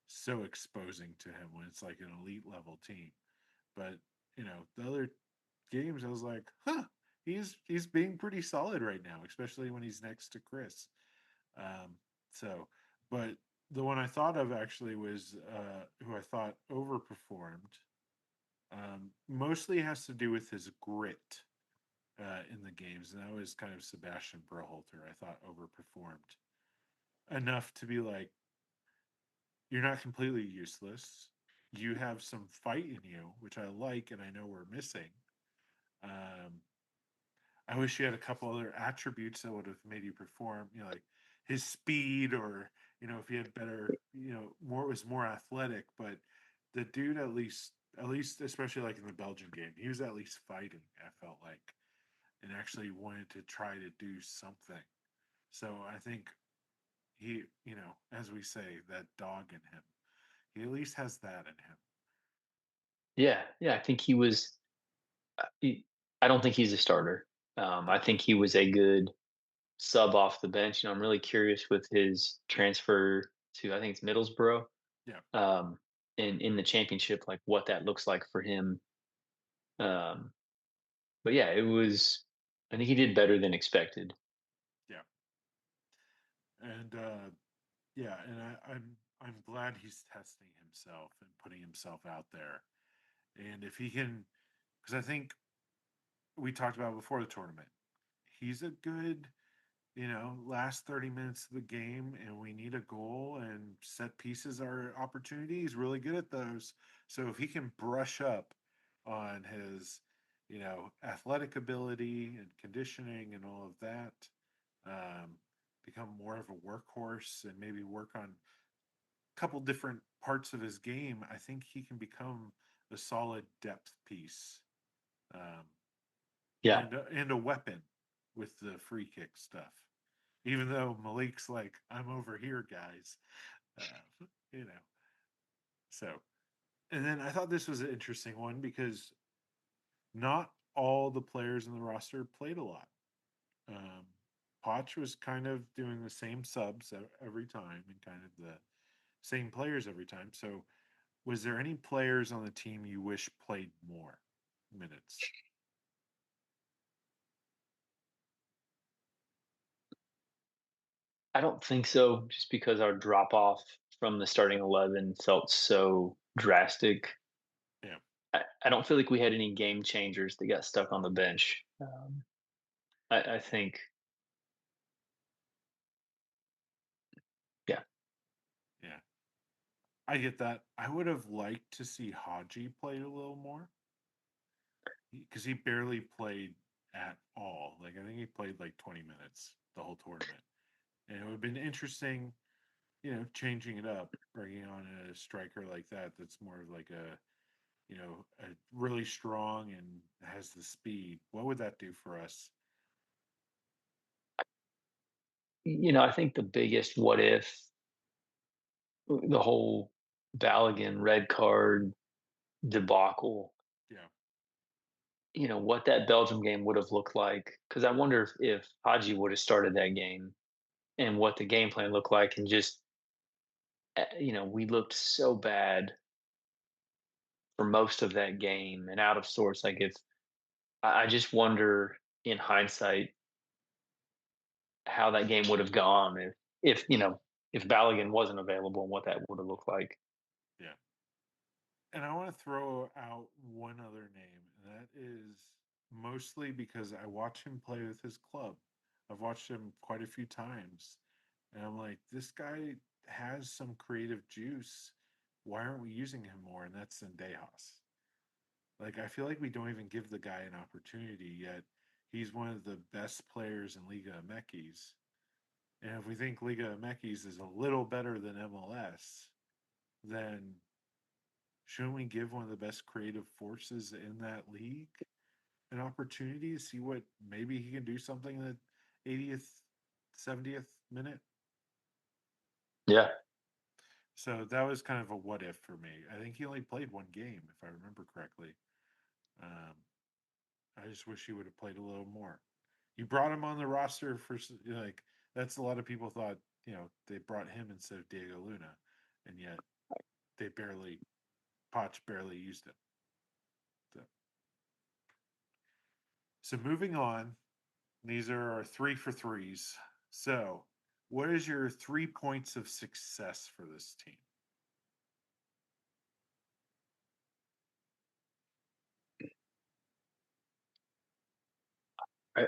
so exposing to him when it's like an elite level team. But you know, the other games, I was like, huh, he's being pretty solid right now, especially when he's next to Chris. Um, so, but the one I thought of actually was who I thought overperformed. Mostly has to do with his grit in the games, and that was kind of Sebastian Berhalter. I thought overperformed enough to be like, you're not completely useless. You have some fight in you, which I like, and I know we're missing. Um, I wish he had a couple other attributes that would have made you perform, you know, like his speed or, you know, if he had better, you know, more was more athletic, but the dude at least especially like in the Belgian game, he was at least fighting, I felt like, and actually wanted to try to do something. So I think he, you know, as we say, that dog in him. He at least has that in him. Yeah, yeah. I think he was. I don't think he's a starter. I Yeah. think he was a good sub off the bench. I'm really curious with his transfer to, I think it's Middlesbrough, Yeah. um, in the championship, like what that looks like for him. Um, but yeah, it was. I think he did better than expected. Yeah. And yeah, and I'm glad he's testing himself and putting himself out there. And if he can, because I think we talked about before the tournament, he's a good, you know, last 30 minutes of the game, and we need a goal and set pieces are opportunity. He's really good at those. So if he can brush up on his, you know, athletic ability and conditioning and all of that, um, become more of a workhorse and maybe work on couple different parts of his game, I think he can become a solid depth piece um, Yeah, and a weapon with the free kick stuff. Even though Malik's like, I'm over here, guys, you know. So, and then I thought this was an interesting one because not all the players in the roster played a lot. Um, Potch was kind of doing the same subs every time and kind of the same players every time. So was there any players on the team you wish played more minutes? I don't think so. Just because our drop off from the starting 11 felt so drastic. Yeah, I don't feel like we had any game changers that got stuck on the bench. I think, yeah, yeah. I get that. I would have liked to see Haji played a little more because he barely played at all. Like I think he played like 20 minutes the whole tournament, and it would have been interesting, changing it up, bringing on a striker like that. That's more of like a really strong and has the speed. What would that do for us? I think the biggest what if, the whole Balogun red card debacle, Yeah, what that Belgium game would have looked like. Because I wonder if Haji would have started that game and what the game plan looked like. And just, we looked so bad for most of that game and out of sorts. Like, if I just wonder in hindsight how that game would have gone if Balogun wasn't available and what that would have looked like. yeah. And I want to throw out one other name, and that is mostly because I watch him play with his club. I've watched him quite a few times, and I'm like, this guy has some creative juice. Why aren't we using him more? And that's Sendejas. Like, I feel like we don't even give the guy an opportunity yet. He's one of the best players in Liga MX. And if we think Liga MX is a little better than MLS, then shouldn't we give one of the best creative forces in that league an opportunity to see what maybe he can do something in the 80th, 70th minute? Yeah. So that was kind of a what if for me. I think he only played one game, if I remember correctly. Um, I just wish he would have played a little more. You brought him on the roster for like that's a lot of people thought they brought him instead of Diego Luna, and yet they barely Potch barely used him. So, so moving on, these are our three for threes. So, what is your 3 points of success for this team?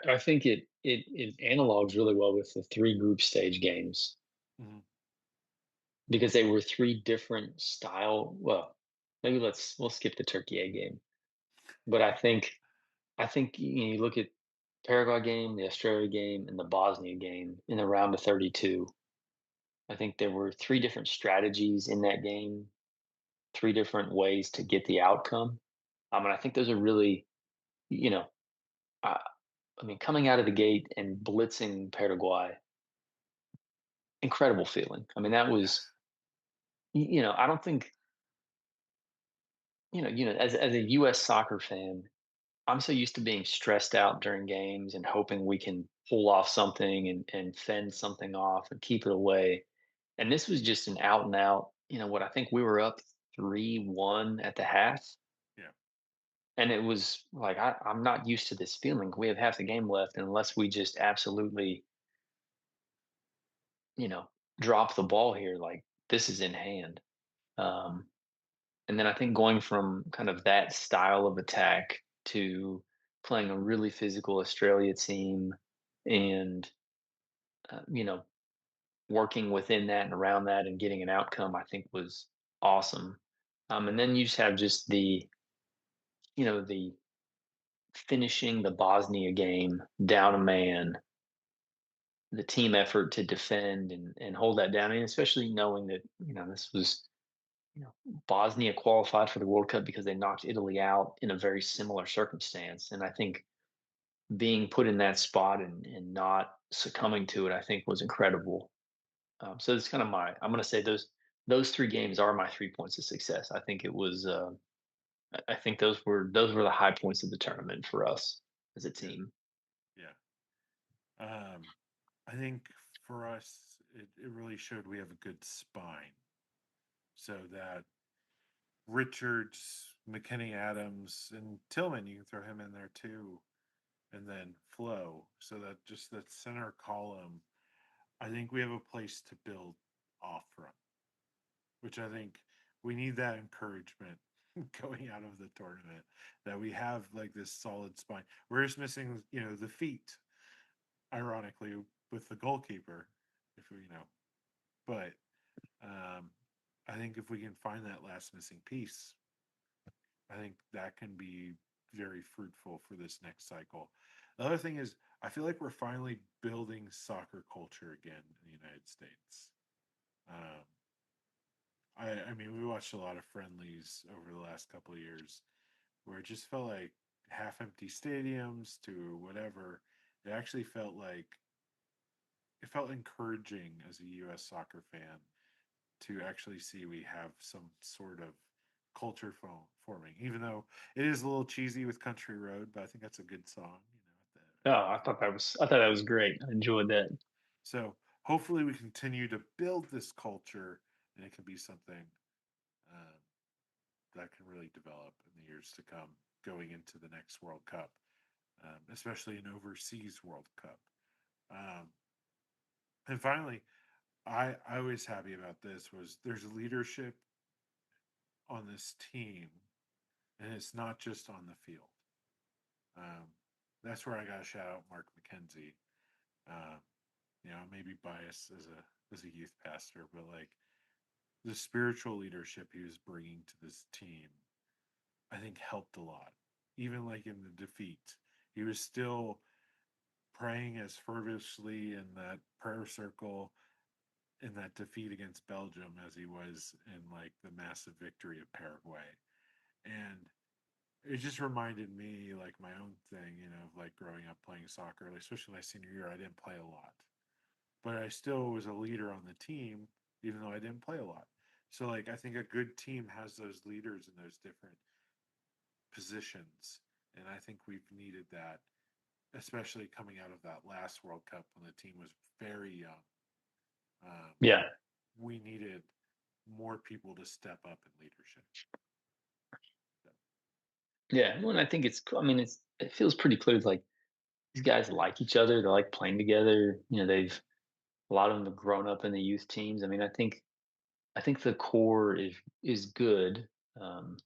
I think it analogs really well with the three group stage games Mm-hmm. because they were three different style. Well, maybe we'll skip the Turkey A game, but I think you look at Paraguay game, the Australia game, and the Bosnia game in the round of 32. I think there were three different strategies in that game, three different ways to get the outcome. And I think those are really, you know, I, I mean, coming out of the gate and blitzing Paraguay, incredible feeling. I mean, that Yeah, was, I don't think, as a U.S. soccer fan, I'm so used to being stressed out during games and hoping we can pull off something and fend something off and keep it away. And this was just an out and out, what I think we were up 3-1 at the half. yeah, And it was like, I'm not used to this feeling. We have half the game left. And unless we just absolutely, you know, drop the ball here, like this is in hand. Um, and then I think going from kind of that style of attack to playing a really physical Australia team and, uh, you know, working within that and around that and getting an outcome, I think was awesome. And then you just have just the finishing the Bosnia game down a man, the team effort to defend and hold that down, and especially knowing that this was Bosnia qualified for the World Cup because they knocked Italy out in a very similar circumstance, and I think being put in that spot and not succumbing to it, I think was incredible. So it's kind of I'm going to say those three games are my 3 points of success. I think it was. I think those were the high points of the tournament for us as a yeah, team. yeah. I think for us, it really showed we have a good spine. So that Richards, McKinney Adams, and Tillman, you can throw him in there too, and then Flo. So that just that center column, I think we have a place to build off from. which I think we need that encouragement going out of the tournament, that we have like this solid spine. We're just missing, the feet, ironically, with the goalkeeper, if we, but um, I think if we can find that last missing piece, I think that can be very fruitful for this next cycle. The other thing is, I feel like we're finally building soccer culture again in the United States. Um, I mean, we watched a lot of friendlies over the last couple of years where it just felt like half empty stadiums to whatever. It actually felt like it felt encouraging as a U.S. soccer fan to actually see we have some sort of culture forming, even though it is a little cheesy with Country Road, but I think that's a good song, Oh, at the end. I thought that was great. I enjoyed that. So hopefully we continue to build this culture and it can be something um, that can really develop in the years to come going into the next World Cup, especially an overseas World Cup. Um, and finally, I was happy about this was there's leadership on this team, and it's not just on the field. Um, that's where I got to shout out Mark McKenzie. Um, maybe biased as a youth pastor, but like the spiritual leadership he was bringing to this team, I think helped a lot. Even like in the defeat, he was still praying as fervently in that prayer circle in that defeat against Belgium as he was in like the massive victory of Paraguay. And it just reminded me like my own thing, of like growing up playing soccer, like, especially my senior year. I didn't play a lot, but I still was a leader on the team, even though I didn't play a lot. So like I think a good team has those leaders in those different positions, and I think we've needed that, especially coming out of that last World Cup when the team was very young. Um, Yeah, we needed more people to step up in leadership. So, yeah. Well, and I think it's. I mean, it feels pretty clear. Like these guys like each other. They like playing together. They've a lot of them have grown up in the youth teams. I mean, I think the core is good. Um,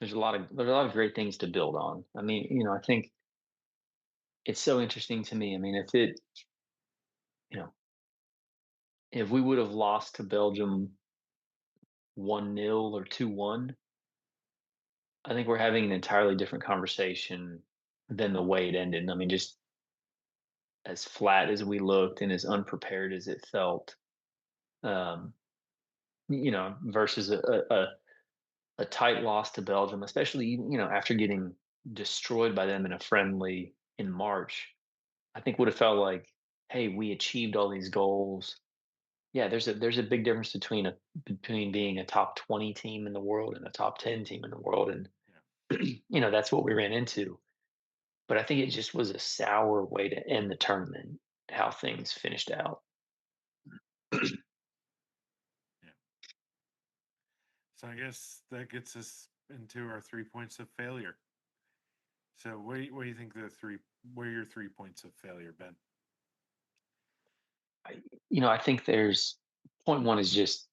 there's a lot of great things to build on. I mean, I think it's so interesting to me. I mean, you know, if we would have lost to Belgium 1-0 or 2-1, I think we're having an entirely different conversation than the way it ended. I mean, just as flat as we looked and as unprepared as it felt, um, versus a tight loss to Belgium, especially after getting destroyed by them in a friendly in March. I think would have felt like, hey, we achieved all these goals. Yeah, there's a big difference between being a top 20 team in the world and a top 10 team in the world, and yeah, that's what we ran into. But I think it just was a sour way to end the tournament, how things finished out. yeah. So I guess that gets us into our 3 points of failure. So what do you think what are your 3 points of failure, Ben? I, I think there's point one is just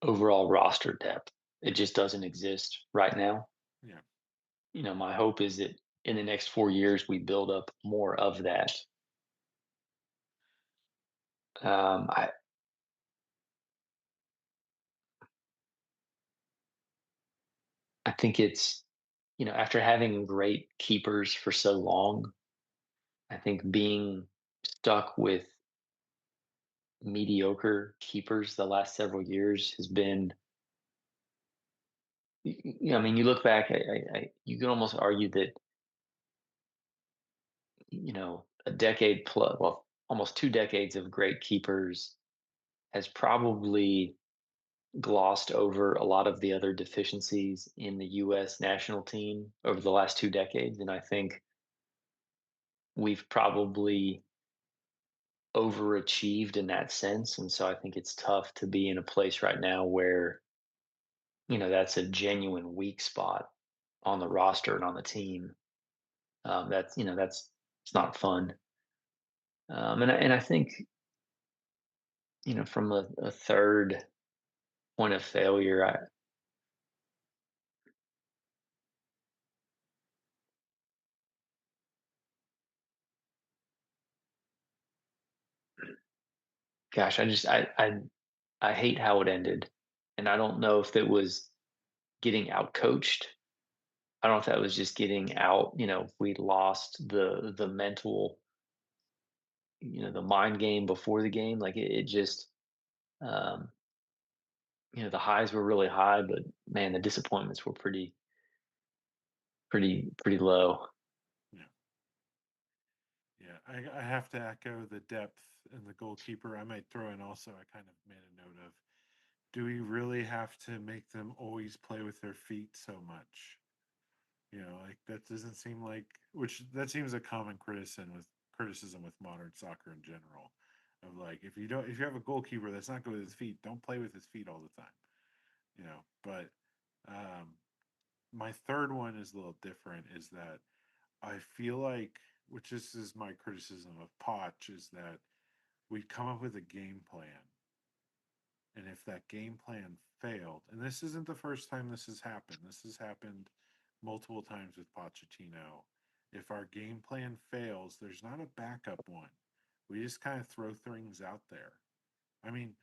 overall roster depth. It just doesn't exist right now. Yeah. My hope is that in the next 4 years we build up more of that. I I think it's after having great keepers for so long, I think being stuck with mediocre keepers the last several years has been. I mean, you look back, you can almost argue that a decade plus, well, almost 2 decades of great keepers has probably glossed over a lot of the other deficiencies in the U.S. national team over the last 2 decades, and I think we've probably overachieved in that sense. And so I think it's tough to be in a place right now where that's a genuine weak spot on the roster and on the team. That's it's not fun. And I think from a third. point of failure. Gosh, I hate how it ended, and I don't know if it was getting out coached. I don't know if that was just getting out. We lost the mental, the mind game before the game. Like it just, um, the highs were really high, but man, the disappointments were pretty low. Yeah. Yeah, I have to echo the depth and the goalkeeper. I might throw in also, I kind of made a note of, do we really have to make them always play with their feet so much? Like that doesn't seem like, which that seems a common criticism with modern soccer in general. Of like, if you have a goalkeeper that's not good with his feet, don't play with his feet all the time. But um, my third one is a little different. Is that I feel like, which is my criticism of Potch, is that we come up with a game plan, and if that game plan failed, and this isn't the first time this has happened multiple times with Pochettino. If our game plan fails, there's not a backup one. We just kind of throw things out there. I mean,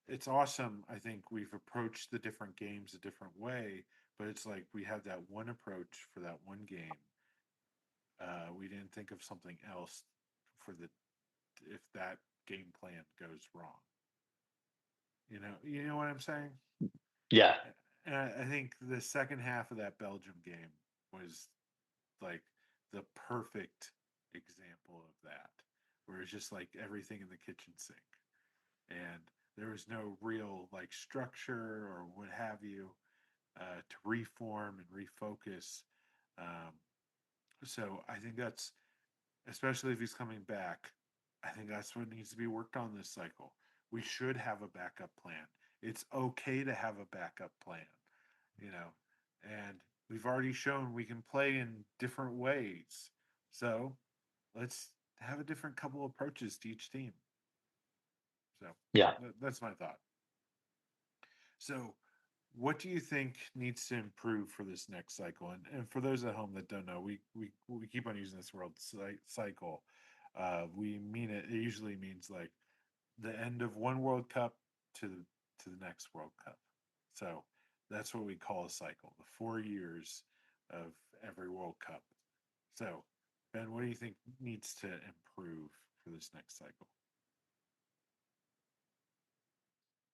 it's awesome. I think we've approached the different games a different way, but it's like we had that one approach for that one game. We didn't think of something else for the if that game plan goes wrong. You know what I'm saying? Yeah, And I think the second half of that Belgium game was like the perfect example of that, where it's just like everything in the kitchen sink, and there was no real like structure or what have you to reform and refocus. Um, so I think that's, especially if he's coming back, I think that's what needs to be worked on this cycle. We should have a backup plan. It's okay to have a backup plan, you know, and we've already shown we can play in different ways. So let's have a different couple approaches to each team. So yeah. that's my thought. So, what do you think needs to improve for this next cycle? And for those at home that don't know, we keep on using this cycle. We mean it. It usually means like the end of one World Cup to the next World Cup. So that's what we call a cycle. The 4 years of every World Cup. So Ben, what do you think needs to improve for this next cycle?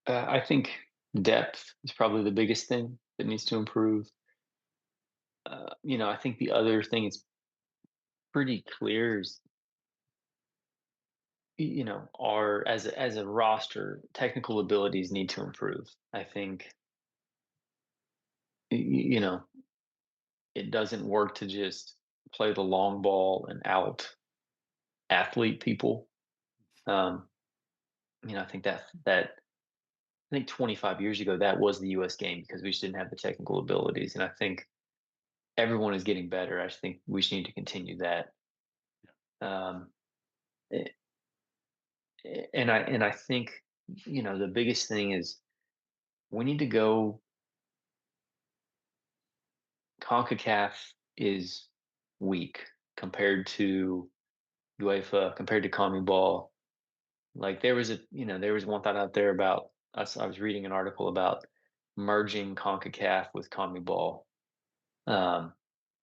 I think depth is probably the biggest thing that needs to improve. I think the other thing is pretty clear is, our as a roster, technical abilities need to improve. I think, you know, it doesn't work to just play the long ball and out athlete people. Um, I think I think 25 years ago that was the U.S. game because we just didn't have the technical abilities, and I think everyone is getting better. I just think we just need to continue that. Yeah. Um, a- and I think the biggest thing is we need to go. CONCACAF is weak compared to UEFA, compared to CONMEBOL. Like there was one thought out there about us. I was reading an article about merging CONCACAF with CONMEBOL. Um,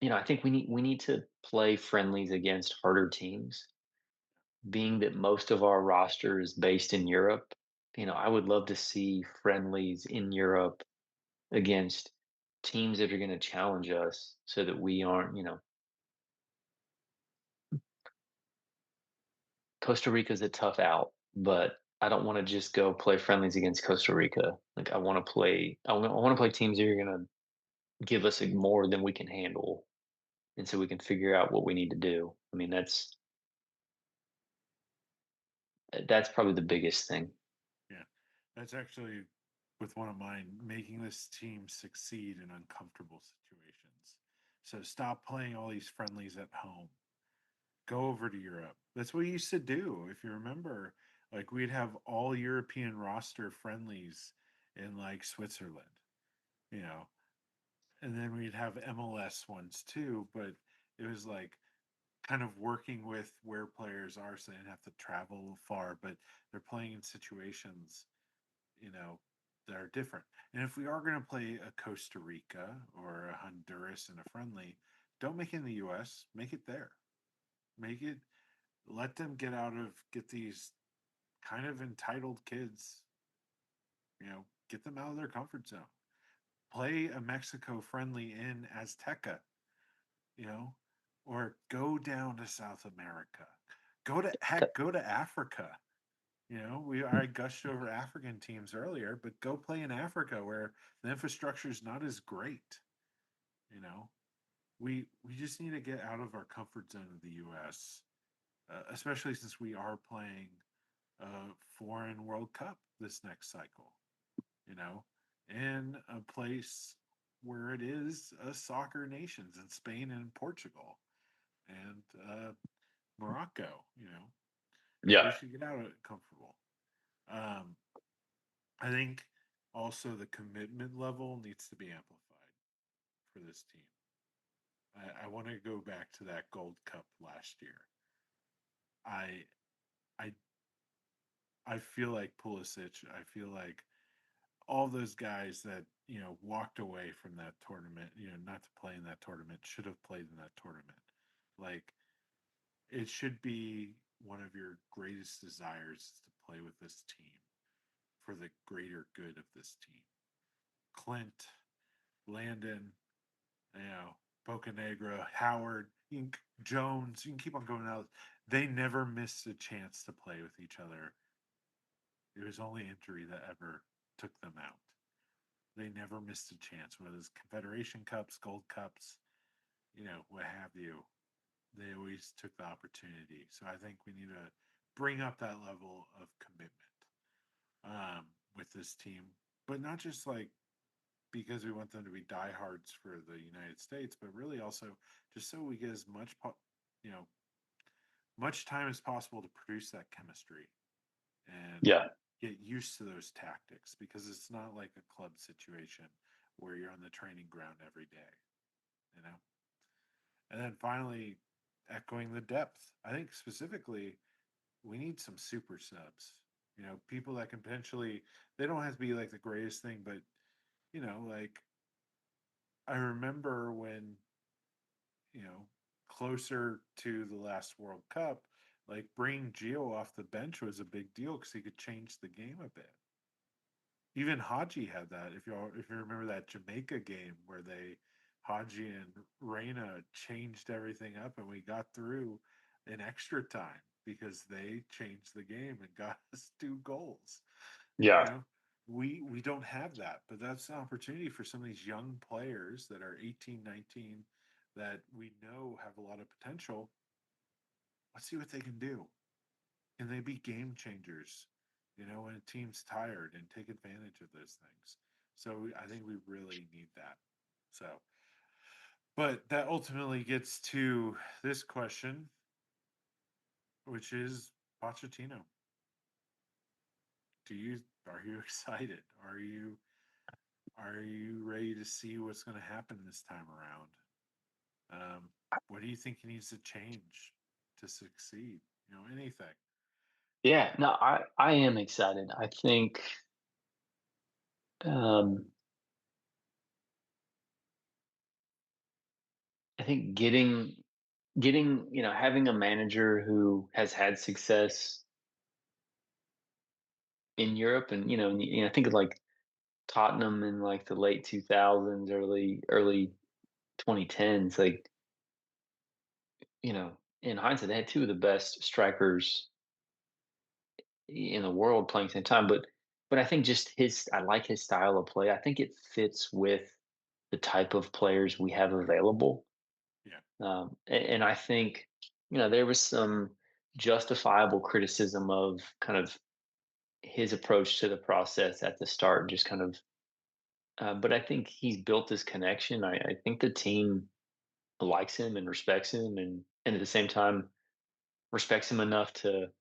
I think we need to play friendlies against harder teams. Being that most of our roster is based in Europe, I would love to see friendlies in Europe against teams that are going to challenge us, so that we aren't. Costa Rica's a tough out, but I don't want to just go play friendlies against Costa Rica. Like I want to play teams that are going to give us more than we can handle, and so we can figure out what we need to do. I mean, that's probably the biggest thing. Yeah, that's actually with one of mine, making this team succeed in uncomfortable situations. So stop playing all these friendlies at home. Go over to Europe. That's what we used to do. If you remember, like we'd have all European roster friendlies in like Switzerland, you know, and then we'd have MLS ones too, but it was like kind of working with where players are so they didn't have to travel far, but they're playing in situations, you know, that are different. And if we are going to play a Costa Rica or a Honduras in a friendly, don't make it in the US, make it there. Make it, let them get these kind of entitled kids, get them out of their comfort zone. Play a Mexico friendly in Azteca, you know, or go down to South America. Go to Africa. I gushed over African teams earlier, but go play in Africa where the infrastructure is not as great. You know, we just need to get out of our comfort zone of the U.S., especially since we are playing a foreign World Cup this next cycle. You know, in a place where it is a soccer nations in Spain and Portugal and Morocco. So we Yeah. should get out of it comfortable. Um, I think also the commitment level needs to be amplified for this team. I want to go back to that Gold Cup last year. I I I feel like Pulisic. I feel like all those guys that walked away from that tournament, not to play in that tournament, should have played in that tournament. Like it should be one of your greatest desires to play with this team for the greater good of this team. Clint, Landon, you know, Bocanegra, Howard, Jones, you can keep on going out. They never missed a chance to play with each other. It was only injury that ever took them out. They never missed a chance, whether it's Confederation Cups, Gold Cups, what have you. They always took the opportunity. So I think we need to bring up that level of commitment with this team, but not just like because we want them to be diehards for the United States, but really also just so we get as you know, much time as possible to produce that chemistry and Yeah. get used to those tactics because it's not like a club situation where you're on the training ground every day, you know? And then finally, echoing the depth. I think specifically, we need some super subs. People that can potentially, they don't have to be like the greatest thing, but, like I remember when closer to the last World Cup, like bringing Gio off the bench was a big deal because he could change the game a bit. Even Haji had that. If you remember that Jamaica game where they Haji and Reina changed everything up and we got through in extra time because they changed the game and got us 2 goals. You Yeah. know, we don't have that, but that's an opportunity for some of these young players that are 18, 19 that we know have a lot of potential. Let's see what they can do. Can they be game changers? When a team's tired and take advantage of those things. So I think we really need that. So, but that ultimately gets to this question, which is Pochettino. Are you excited? Are you ready to see what's going to happen this time around? Um, what do you think he needs to change to succeed? Anything. Yeah. No, I am excited. Um I think getting, having a manager who has had success in Europe and, think of like Tottenham in like the late 2000s, early 2010s, like, in hindsight, they had two of the best strikers in the world playing at the same time. But I think just I like his style of play. I think it fits with the type of players we have available. Yeah. And I think, there was some justifiable criticism of kind of his approach to the process at the start, just kind of, but I think he's built this connection. I think the team likes him and respects him, and at the same time respects him enough to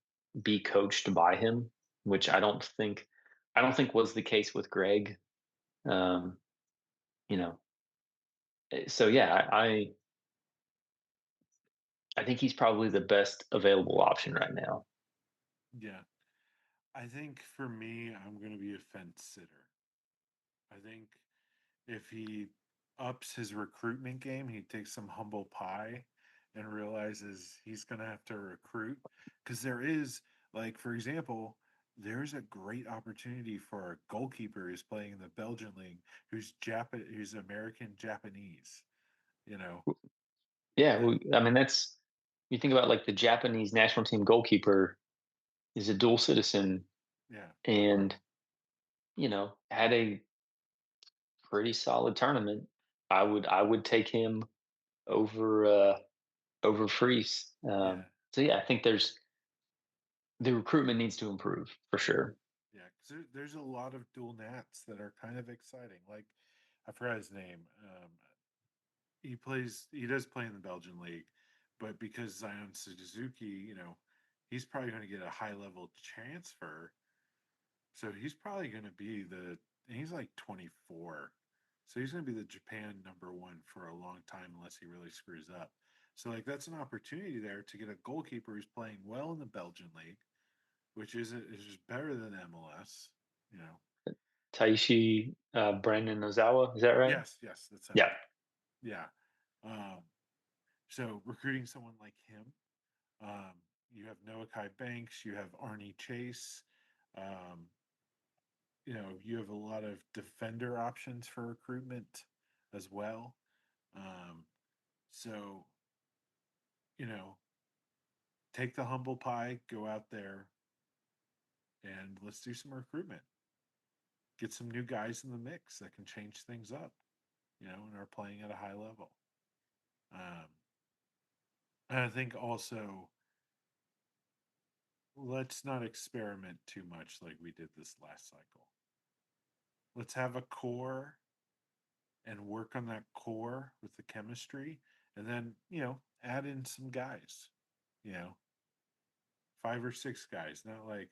be coached by him, which I don't think. I don't think was the case with Greg. Um, you know, so yeah, I think he's probably the best available option right now. Yeah. I think for me, I'm going to be a fence sitter. I think if he ups his recruitment game, he takes some humble pie and realizes he's going to have to recruit. Because there is, like, for example, there's a great opportunity for a goalkeeper who's playing in the Belgian league who's American Japanese, you know. Yeah, And I mean that's you think about like the Japanese national team goalkeeper is a dual citizen yeah, and had a pretty solid tournament. I would take him over over Freeze. yeah, So yeah, I think the recruitment needs to improve for sure. yeah. 'Cause there's a lot of dual nats that are kind of exciting. Like, I forgot his name. He does play in the Belgian league, but because Zion Suzuki, he's probably going to get a high level transfer. So he's probably going to be and he's like 24. So he's going to be the Japan number one for a long time unless he really screws up. So like that's an opportunity there to get a goalkeeper who's playing well in the Belgian league, which is just better than MLS. You know. Taishi Brandon Nozawa, is that right? Yes, yes, that's him. Yeah. Yeah. Um, so recruiting someone like him. Um, you have Noah Kai Banks, you have Arnie Chase. Um, you have a lot of defender options for recruitment as well. Um, so, you know, take the humble pie, go out there, and let's do some recruitment. Get some new guys in the mix that can change things up, and are playing at a high level. Um, and I think also let's not experiment too much like we did this last cycle. Let's have a core and work on that core with the chemistry and then, add in some guys, you know, 5 or 6 guys, not like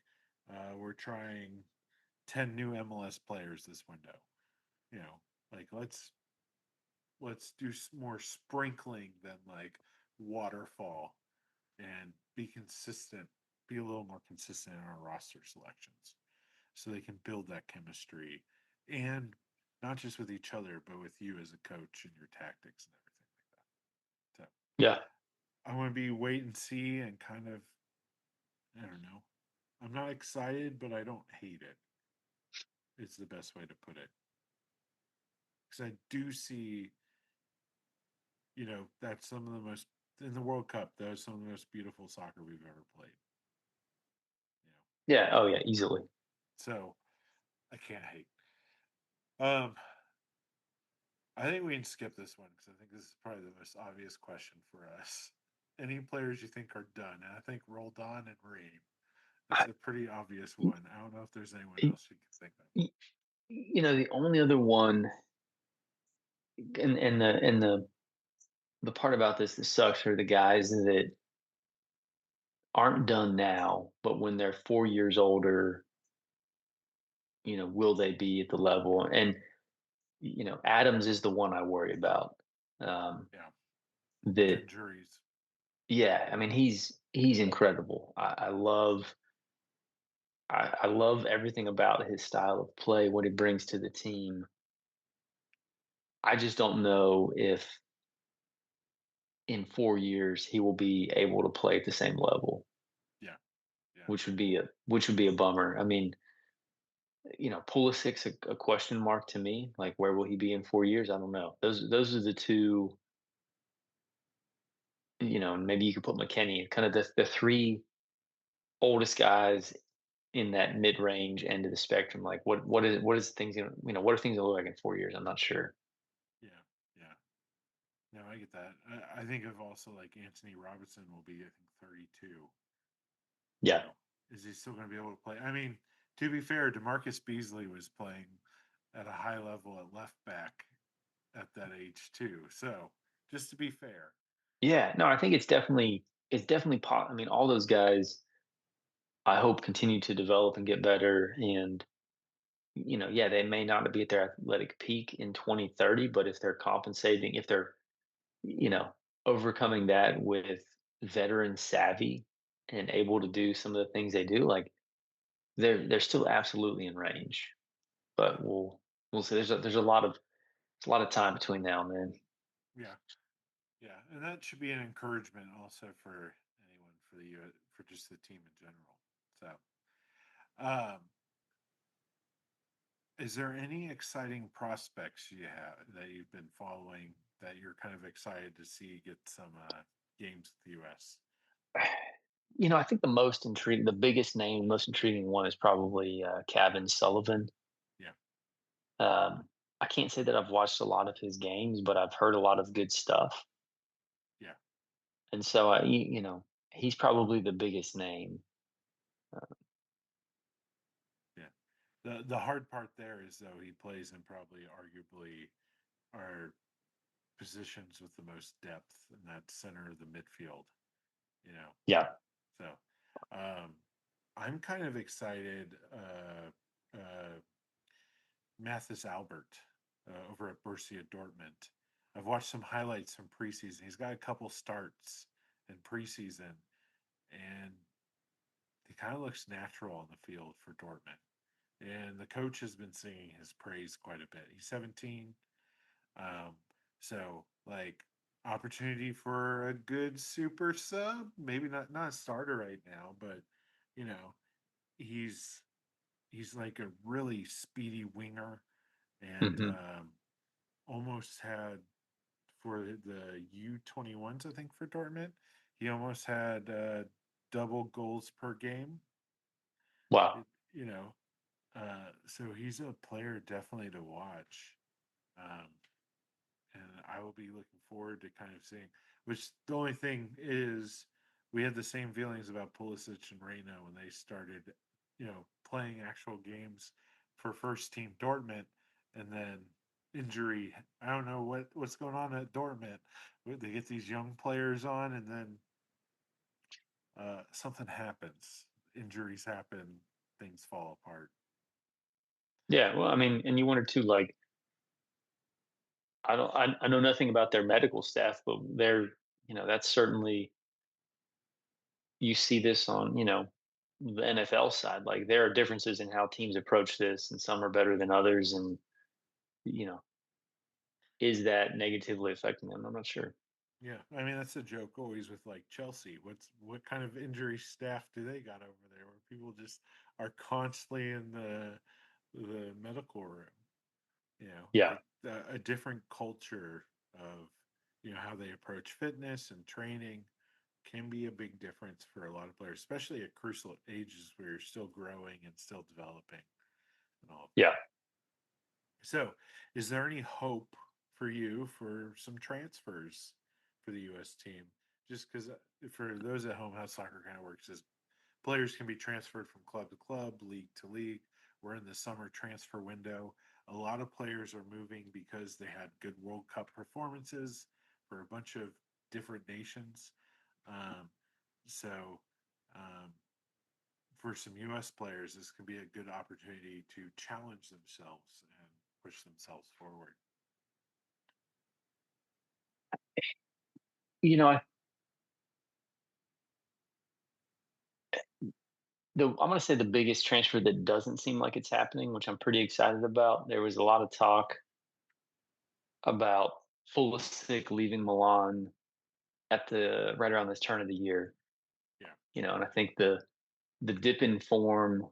we're trying 10 new MLS players this window, you know, like let's do more sprinkling than like waterfall and be consistent, be a little more consistent in our roster selections so they can build that chemistry and not just with each other, but with you as a coach and your tactics and everything like that. So Yeah. I want to be wait and see and kind of, I don't know. I'm not excited, but I don't hate it. It's the best way to put it. Because I do see, that's some of the most, in the World Cup, that was some of the most beautiful soccer we've ever played. You know, Yeah. Oh yeah, easily. so I can't hate. Um, I think we can skip this one because I think this is probably the most obvious question for us. Any players you think are done? And I think Roldan and Reem. That's I, a pretty obvious y- one. I don't know if there's anyone y- else you can think of. the only other one, and the part about this that sucks are the guys that aren't done now, but when they're 4 years older, will they be at the level? And Adams is the one I worry about. Um, Yeah, that injuries. Yeah, I mean he's incredible. I love everything about his style of play, what he brings to the team. I just don't know if in 4 years he will be able to play at the same level, Yeah, yeah, which would be a bummer. I mean, Pulisic's a question mark to me. Like, where will he be in 4 years? I don't know. Those are the two. And maybe you could put McKenny, kind of the three oldest guys in that mid range end of the spectrum. Like, what is things gonna what are things gonna look like in 4 years? I'm not sure. yeah, yeah. No, I get that. I think of also like Anthony Robinson will be, I think, 32. Yeah, Is he still going to be able to play? I mean, to be fair, Demarcus Beasley was playing at a high level at left back at that age too. So just to be fair, yeah. No, I think it's definitely I mean, all those guys, I hope continue to develop and get better. And yeah, they may not be at their athletic peak in 2030, but if they're compensating, if they're, you know, overcoming that with veteran savvy and able to do some of the things they do, like they're still absolutely in range. Yeah, But we'll see. There's a lot of time between now and then. yeah, yeah, and that should be an encouragement also for anyone for the for just the team in general. So, um, is there any exciting prospects you have that you've been following that you're kind of excited to see get some games with the U.S.? I think the biggest name, most intriguing one is probably Kevin Sullivan. Yeah, Um, I can't say that I've watched a lot of his games, but I've heard a lot of good stuff, yeah, and so he's probably the biggest name. Uh, yeah. The hard part there is though he plays in probably arguably our positions with the most depth, and that's center of the midfield. You know, yeah, so um, I'm kind of excited. Mathis Albert over at Borussia Dortmund. I've watched some highlights from preseason. He's got a couple starts in preseason, and he kind of looks natural on the field for Dortmund. And the coach has been singing his praise quite a bit. He's 17, um, so like opportunity for a good super sub. Maybe not a starter right now, but you know he's he's like a really speedy winger, and hmm almost had for the U21s, I think, for Dortmund. He almost had double goals per game. wow, It, you know, so he's a player definitely to watch. Um, and I will be looking forward to kind of seeing. Which the only thing is, we had the same feelings about Pulisic and Reina when they started, playing actual games for first team Dortmund, and then injury. I don't know what's going on at Dortmund. They get these young players on, and then something happens. Injuries happen. Things fall apart. yeah. Well, I mean, and you wonder too, like I know nothing about their medical staff, but that's certainly you see this on the NFL side. Like there are differences in how teams approach this, and some are better than others, and you know is that negatively affecting them? I'm not sure. Yeah, I mean that's a joke always with like Chelsea. What kind of injury staff do they got over there, where people just are constantly in the medical room? Yeah, Like a different culture of how they approach fitness and training can be a big difference for a lot of players, especially at crucial ages where you're still growing and still developing and all of yeah. that. So, is there any hope for you for some transfers for the U.S. team? Just because for those at home, how soccer kind of works is players can be transferred from club to club, league to league. We're in the summer transfer window. A lot of players are moving because they had good World Cup performances for a bunch of different nations. Um, so, um, for some U.S. players, this can be a good opportunity to challenge themselves and push themselves forward. I I'm gonna say the biggest transfer that doesn't seem like it's happening, which I'm pretty excited about. There was a lot of talk about Pulisic leaving Milan at the right around this turn of the year. Yeah, And I think the dip in form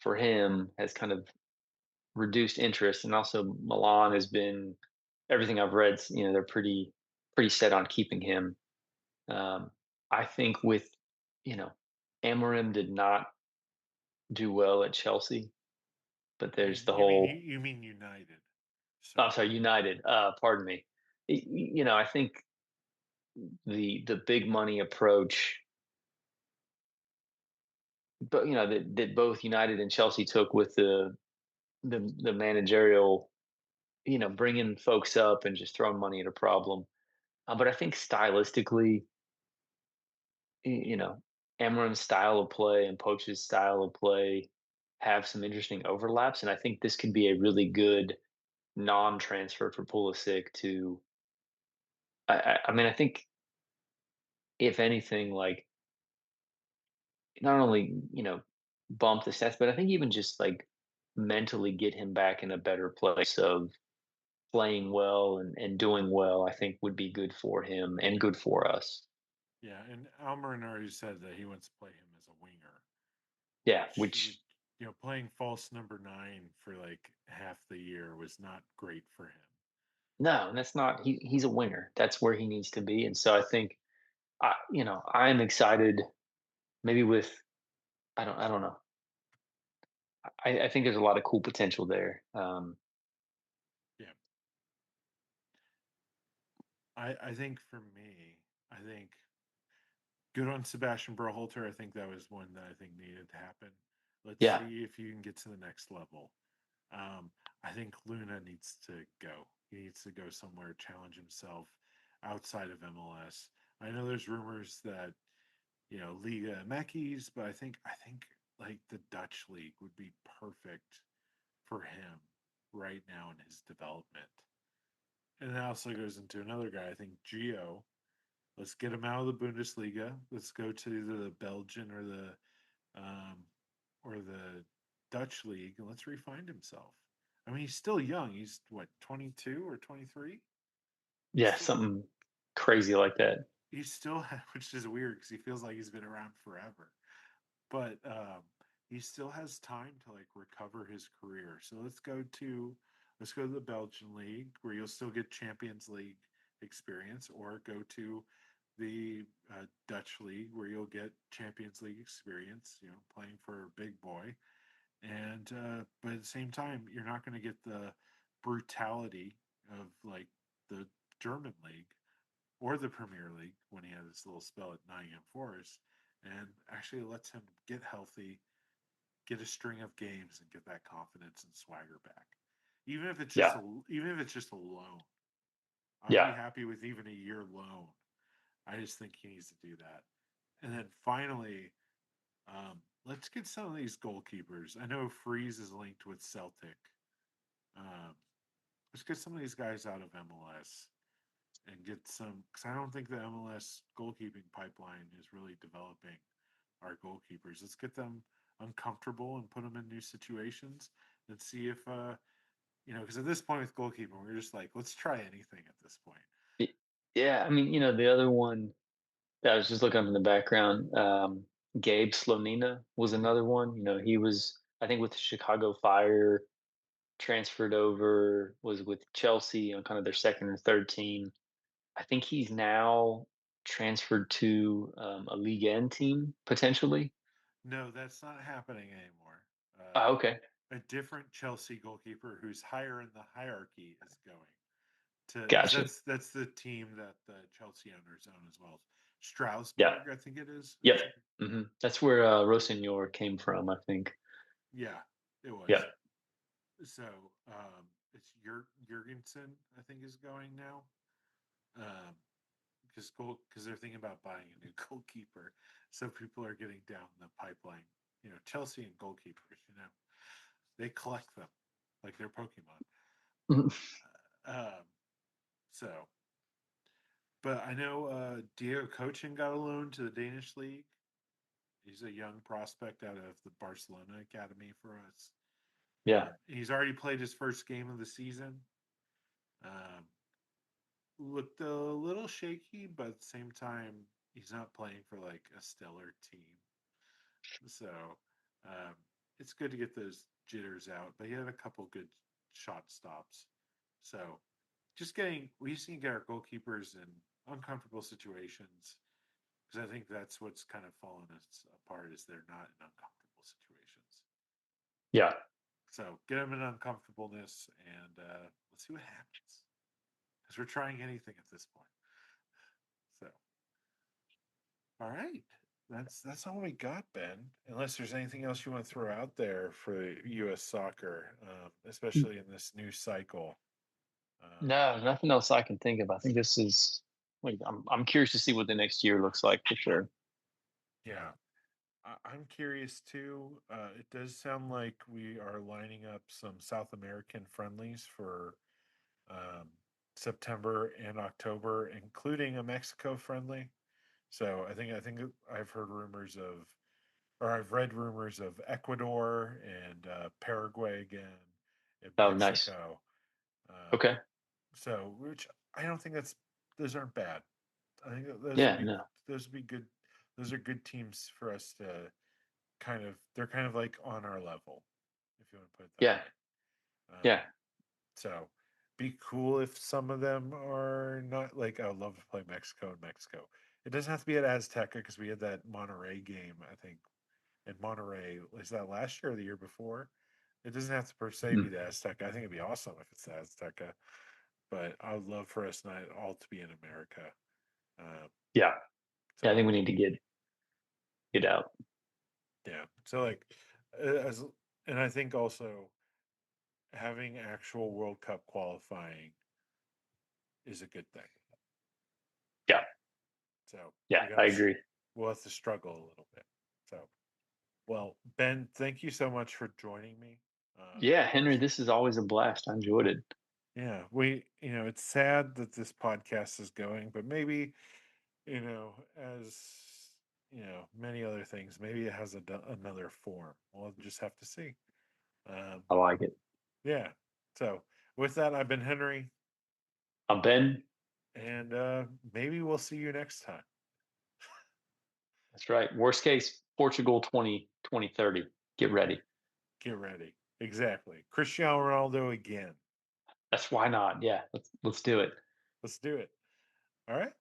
for him has kind of reduced interest, and also Milan has been everything I've read. They're pretty set on keeping him. Um, I think with you know, Amorim did not do well at Chelsea, but there's the you mean whole. you mean United? Oh, I'm Sorry. sorry, United. Pardon me. I think the big money approach, but that both United and Chelsea took with the managerial, bringing folks up and just throwing money at a problem. But I think stylistically, y- you know, Amarim's style of play and Poach's style of play. have some interesting overlaps, and I think this could be a really good non-transfer for Pulisic to. I mean, I think if anything, like not only bump the stats, but I think even just like mentally get him back in a better place of playing well and doing well. I think would be good for him and good for us. Yeah, and Almiron already said that he wants to play him as a winger, Yeah, which which playing false number 9 for like half the year was not great for him. no, that's not. He's a winger. That's where he needs to be. And so I think I'm excited. Maybe with I don't know. I think there's a lot of cool potential there. Yeah, I think for me, I think good on Sebastian Berhalter. I think that was one that I think needed to happen. Let's Yeah, see if you can get to the next level. Um, I think Luna needs to go. He needs to go somewhere, challenge himself outside of MLS. I know there's rumors that Liga Mekis, but I think like the Dutch league would be perfect for him right now in his development. And that also goes into another guy. I think Gio. Let's get him out of the Bundesliga. Let's go to either the Belgian um, or the Dutch league, and let's refine himself. I mean, he's still young. He's what, 22 or 23? He's yeah, still something crazy like that. he's still which is weird because he feels like he's been around forever. But he still has time to like recover his career. So let's go to the Belgian league where you'll still get Champions League experience, or go to the Dutch league where you'll get Champions League experience. Playing for a big boy, and but at the same time, you're not going to get the brutality of like the German league or the Premier League when he had this little spell at Nottingham Forest, and actually lets him get healthy, get a string of games, and get that confidence and swagger back. Even if it's just Yeah, a loan, I'd be yeah, happy with even a year loan. I just think he needs to do that. And then finally, let's get some of these goalkeepers. I know Freeze is linked with Celtic. Um, let's get some of these guys out of MLS and get some, because I don't think the MLS goalkeeping pipeline is really developing our goalkeepers. Let's get them uncomfortable and put them in new situations and see if because at this point with goalkeeping, we're just like, let's try anything at this point. Y- yeah. I mean, the other one that I was just looking up in the background. Gabe Slonina was Yeah. another one. He was I think with the Chicago Fire, transferred over, was with Chelsea on kind of their second or third team. I think he's now transferred to a League N team potentially. No, that's not happening anymore. Oh, okay, A different Chelsea goalkeeper who's higher in the hierarchy is going to, because gotcha. that's the team that the Chelsea owners own as well. Yeah, Strasbourg, I think it is. yep. That's where Rossignol came from, I think. Yeah, it was. Yep, So it's Jurgensen, I think, is going now. Um, because they're thinking about buying a new goalkeeper, so people are getting down the pipeline. Chelsea and goalkeepers. They collect them like they're Pokemon. Um, so, but I know Diego Cochin got a loan to the Danish league. He's a young prospect out of the Barcelona academy for us. yeah, He's already played his first game of the season. Um, Looked a little shaky, but at the same time, he's not playing for like a stellar team. So um, it's good to get those jitters out. But he had a couple good shot stops. So we just need to get our goalkeepers in uncomfortable situations, because I think that's what's kind of fallen us apart is they're not in uncomfortable situations. yeah, So get them in uncomfortableness, and let's see what happens, because we're trying anything at this point. So all right. That's all we got, Ben. Unless there's anything else you want to throw out there for U.S. soccer, especially in this new cycle. Um, no, nothing else I can think of. I think this is. Like, I'm curious to see what the next year looks like for sure. yeah. I'm curious too. It does sound like we are lining up some South American friendlies for um, September and October, including a Mexico friendly. So I think I've heard rumors of, or I've read rumors of Ecuador and Paraguay again, and Oh, nice. Mexico. Um, Okay. so, which I don't think those aren't bad. I think that Yeah. No. those would be good. Those are good teams for us to they're kind of like on our level, if you want to put it that Yeah. way. Um, Yeah. so be cool if some of them are not like I would love to play Mexico and Mexico. It doesn't have to be at Azteca because we had that Monterey game, I think. In Monterey, is that last year or the year before? It doesn't have to per se be Mm. the Azteca. I think it'd be awesome if it's the Azteca, but I would love for us not all to be in America. Um, Yeah. Yeah. I think so we need to get out. yeah, so like as and I think also having actual World Cup qualifying is a good thing. Yeah. So Yeah. I agree. we'll have to struggle a little bit. So well, Ben, thank you so much for joining me. Yeah, It Henry, was this is always a blast. I enjoyed it. yeah, it's sad that this podcast is going, but maybe as many other things, maybe it has another form. We'll just have to see. Um, I like it. yeah. So with that, I've been Henry, I'm Ben. and maybe we'll see you next time. That's right. Worst case, Portugal 2030. Get ready. Get ready. Exactly. Cristiano Ronaldo again. That's why not. Yeah, let's do it. Let's do it. All right.